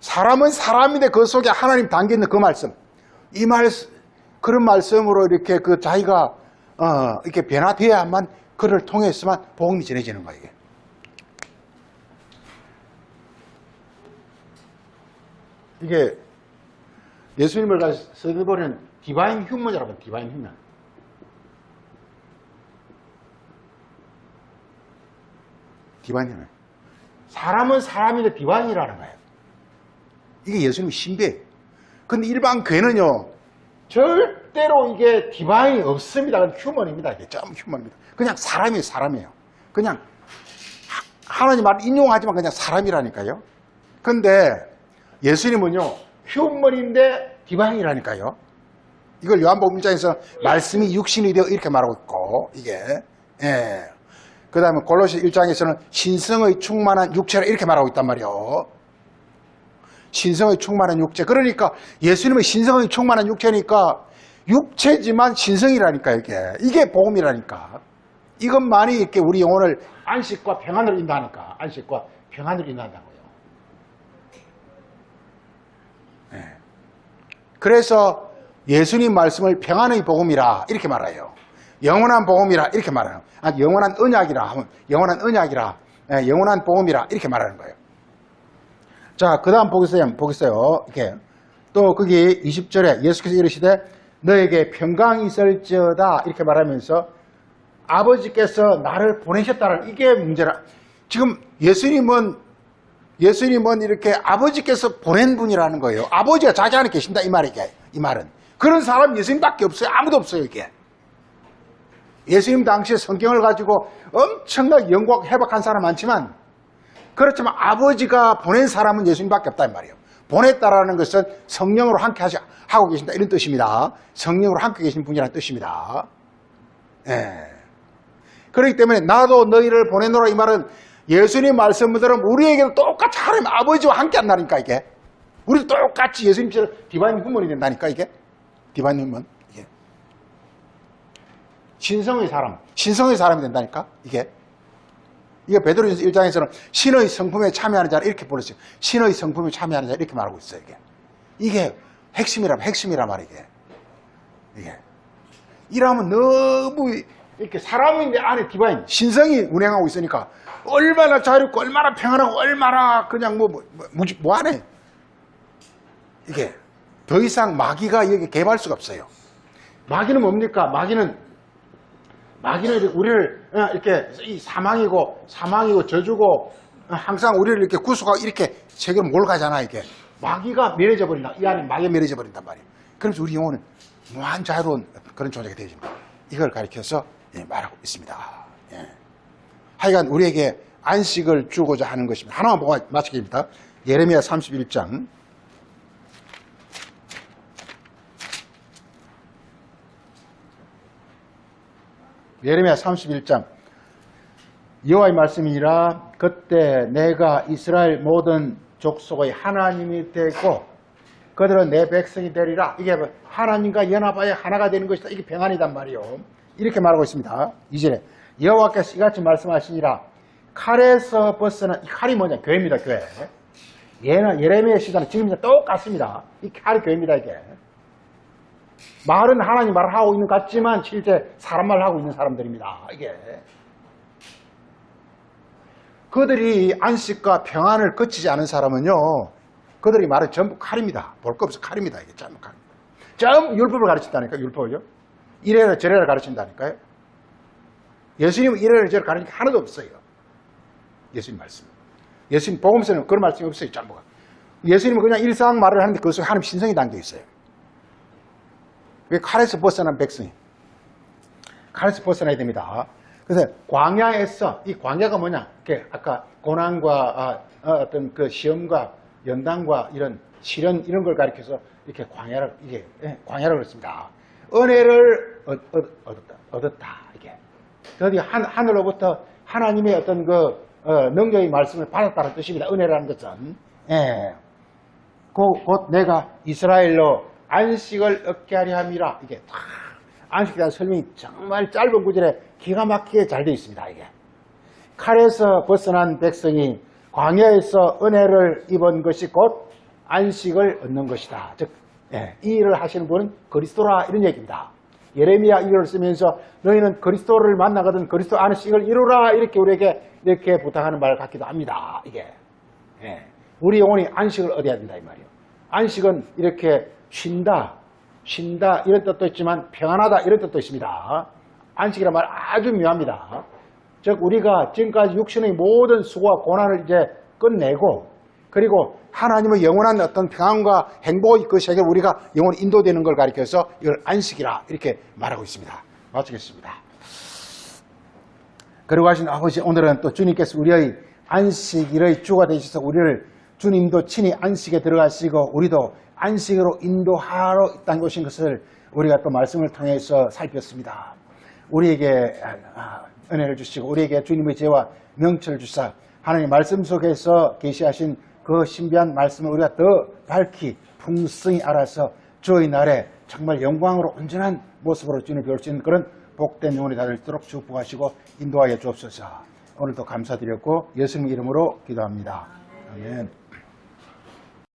사람은 사람인데 그 속에 하나님 담겨있는 그 말씀. 이 그런 말씀으로 이렇게 자기가 이렇게 변화되어야만 그를 통해서만 복음이 전해지는 거예요. 이게 예수님을 써버리는 디바인 휴먼이라고 합니다. 디바인 휴먼. 디바인 휴먼. 사람은 사람인데 디바인이라는 거예요. 이게 예수님의 신비예요. 근데 일반 교회는요, 절대로 이게 디바인이 없습니다. 그냥 휴먼입니다. 이게 좀 휴먼입니다. 그냥 사람이에요, 사람이에요. 그냥 하나님 말을 인용하지만 그냥 사람이라니까요. 근데 예수님은요, 휴먼인데 디바인이라니까요. 이걸 요한복음 1장에서 말씀이 육신이 되어 이렇게 말하고 있고, 이게. 예. 그 다음에 골로새 1장에서는 신성의 충만한 육체라 이렇게 말하고 있단 말이에요. 신성의 충만한 육체. 그러니까 예수님의 신성의 충만한 육체니까 육체지만 신성이라니까 이게 복음이라니까. 이것만이 이렇게 우리 영혼을 안식과 평안으로 인도하니까. 안식과 평안으로 인도한다고요. 네. 그래서 예수님 말씀을 평안의 복음이라 이렇게 말해요. 영원한 복음이라 이렇게 말해요. 영원한 언약이라 하면 영원한 언약이라, 영원한 복음이라 이렇게 말하는 거예요. 자, 그 다음 보겠어요. 이렇게. 또 거기 20절에 예수께서 이르시되 너에게 평강이 있을지어다 이렇게 말하면서 아버지께서 나를 보내셨다는 이게 문제라. 지금 예수님은 이렇게 아버지께서 보낸 분이라는 거예요. 아버지가 자기 안에 계신다 이 말은. 그런 사람 예수님밖에 없어요. 아무도 없어요, 이게. 예수님 당시에 성경을 가지고 엄청나게 연구하고 해박한 사람 많지만 그렇지만 아버지가 보낸 사람은 예수님밖에 없다 이 말이에요. 보냈다라는 것은 성령으로 함께 하고 계신다 이런 뜻입니다. 성령으로 함께 계신 분이라는 뜻입니다. 예. 그렇기 때문에 나도 너희를 보내노라 이 말은 예수님 말씀대로 우리에게도 똑같이 하나님 아버지와 함께 한다니까 이게. 우리도 똑같이 예수님처럼 디바인 휴먼이 된다니까 이게. 디바인 휴먼. 이게. 신성의 사람이 된다니까 이게. 이게 베드로전서 1장에서는 신의 성품에 참여하는 자를 이렇게 불렀어요. 신의 성품에 참여하는 자를 이렇게 말하고 있어요. 이게 핵심이란 말이에요. 이게. 이러면 너무 이렇게 사람이 내 안에 디바인, 신성이 운행하고 있으니까 얼마나 자유롭고 얼마나 평안하고 얼마나 그냥 뭐하네. 이게 더 이상 마귀가 여기 개입할 수가 없어요. 마귀는 뭡니까? 마귀는 우리를 이렇게 사망이고 저주고 항상 우리를 이렇게 구속하고 이렇게 세계로 몰가잖아. 이게 마귀가 멸해져 버린다. 이 안에 마귀가 멸해져 버린단 말이에요. 그래서 우리 영혼은 무한 자유로운 그런 존재가 되어집니다. 이걸 가리켜서 말하고 있습니다. 하여간 우리에게 안식을 주고자 하는 것입니다. 하나만 보고 마치겠습니다. 예레미야 31장. 예레미야 31장. 여호와의 말씀이니라. 그때 내가 이스라엘 모든 족속의 하나님이 되고 그들은 내 백성이 되리라. 이게 하나님과 연합하여 하나가 되는 것이다. 이게 평안이단 말이요. 이렇게 말하고 있습니다. 2절에 여호와께서 이같이 말씀하시니라. 칼에서 벗어난, 이 칼이 뭐냐? 교회입니다. 교회. 얘는 예레미야 시대는 지금이랑 똑같습니다. 이 칼이 교회입니다. 이게 말은 하나님 말을 하고 있는 것 같지만 실제 사람 말을 하고 있는 사람들입니다. 이게 그들이 안식과 평안을 거치지 않은 사람은요, 그들이 말은 전부 칼입니다. 볼 거 없어 칼입니다. 이게 전부 칼. 전부 율법을 가르친다니까요. 율법을요. 이래라 저래라 가르친다니까요. 예수님은 이래라 저래라 가르친 게 하나도 없어요. 예수님 말씀. 예수님 복음서는 그런 말씀이 없어요. 전부가. 예수님은 그냥 일상 말을 하는데 그 속에 하나님 신성이 담겨 있어요. 왜 칼에서 벗어난 백성이? 칼에서 벗어나야 됩니다. 그래서 광야에서, 이 광야가 뭐냐? 아까 고난과 어떤 그 시험과 연단과 이런 시련 이런 걸 가리켜서 이렇게 광야라고 그랬습니다. 은혜를 얻었다. 이게 드디어 하늘로부터 하나님의 어떤 능력의 말씀을 받았다는 뜻입니다. 은혜라는 것은. 곧 내가 이스라엘로 안식을 얻게 하려 함이라. 이게 안식에 대한 설명이 정말 짧은 구절에 기가 막히게 잘 되어 있습니다. 이게 칼에서 벗어난 백성이 광야에서 은혜를 입은 것이 곧 안식을 얻는 것이다. 즉, 이 일을 하시는 분은 그리스도라 이런 얘기입니다. 예레미야 이걸 쓰면서 너희는 그리스도를 만나거든 그리스도 안식을 이루라 이렇게 우리에게 이렇게 부탁하는 말 같기도 합니다. 이게 우리 영혼이 안식을 얻어야 된다 이 말이에요. 안식은 이렇게 쉰다 이런 뜻도 있지만 평안하다 이런 뜻도 있습니다. 안식이란 말 아주 묘합니다. 즉 우리가 지금까지 육신의 모든 수고와 고난을 이제 끝내고 그리고 하나님의 영원한 어떤 평안과 행복의 그 세계에 우리가 영원히 인도되는 걸 가리켜서 이걸 안식이라 이렇게 말하고 있습니다. 마치겠습니다. 그리고 하신 아버지 오늘은 또 주님께서 우리의 안식일의 주가 되셔서 우리를 주님도 친히 안식에 들어가시고 우리도 안식으로 인도하러 이 땅에 오신 것을 우리가 또 말씀을 통해서 살폈습니다. 우리에게 은혜를 주시고 우리에게 주님의 죄와 명철을 주사 하나님의 말씀 속에서 계시하신 그 신비한 말씀을 우리가 더 밝히 풍성히 알아서 주의 날에 정말 영광으로 온전한 모습으로 주님을 배울 수 있는 그런 복된 영혼이 다 되도록 축복하시고 인도하여 주옵소서. 오늘도 감사드렸고 예수님 이름으로 기도합니다. 아멘.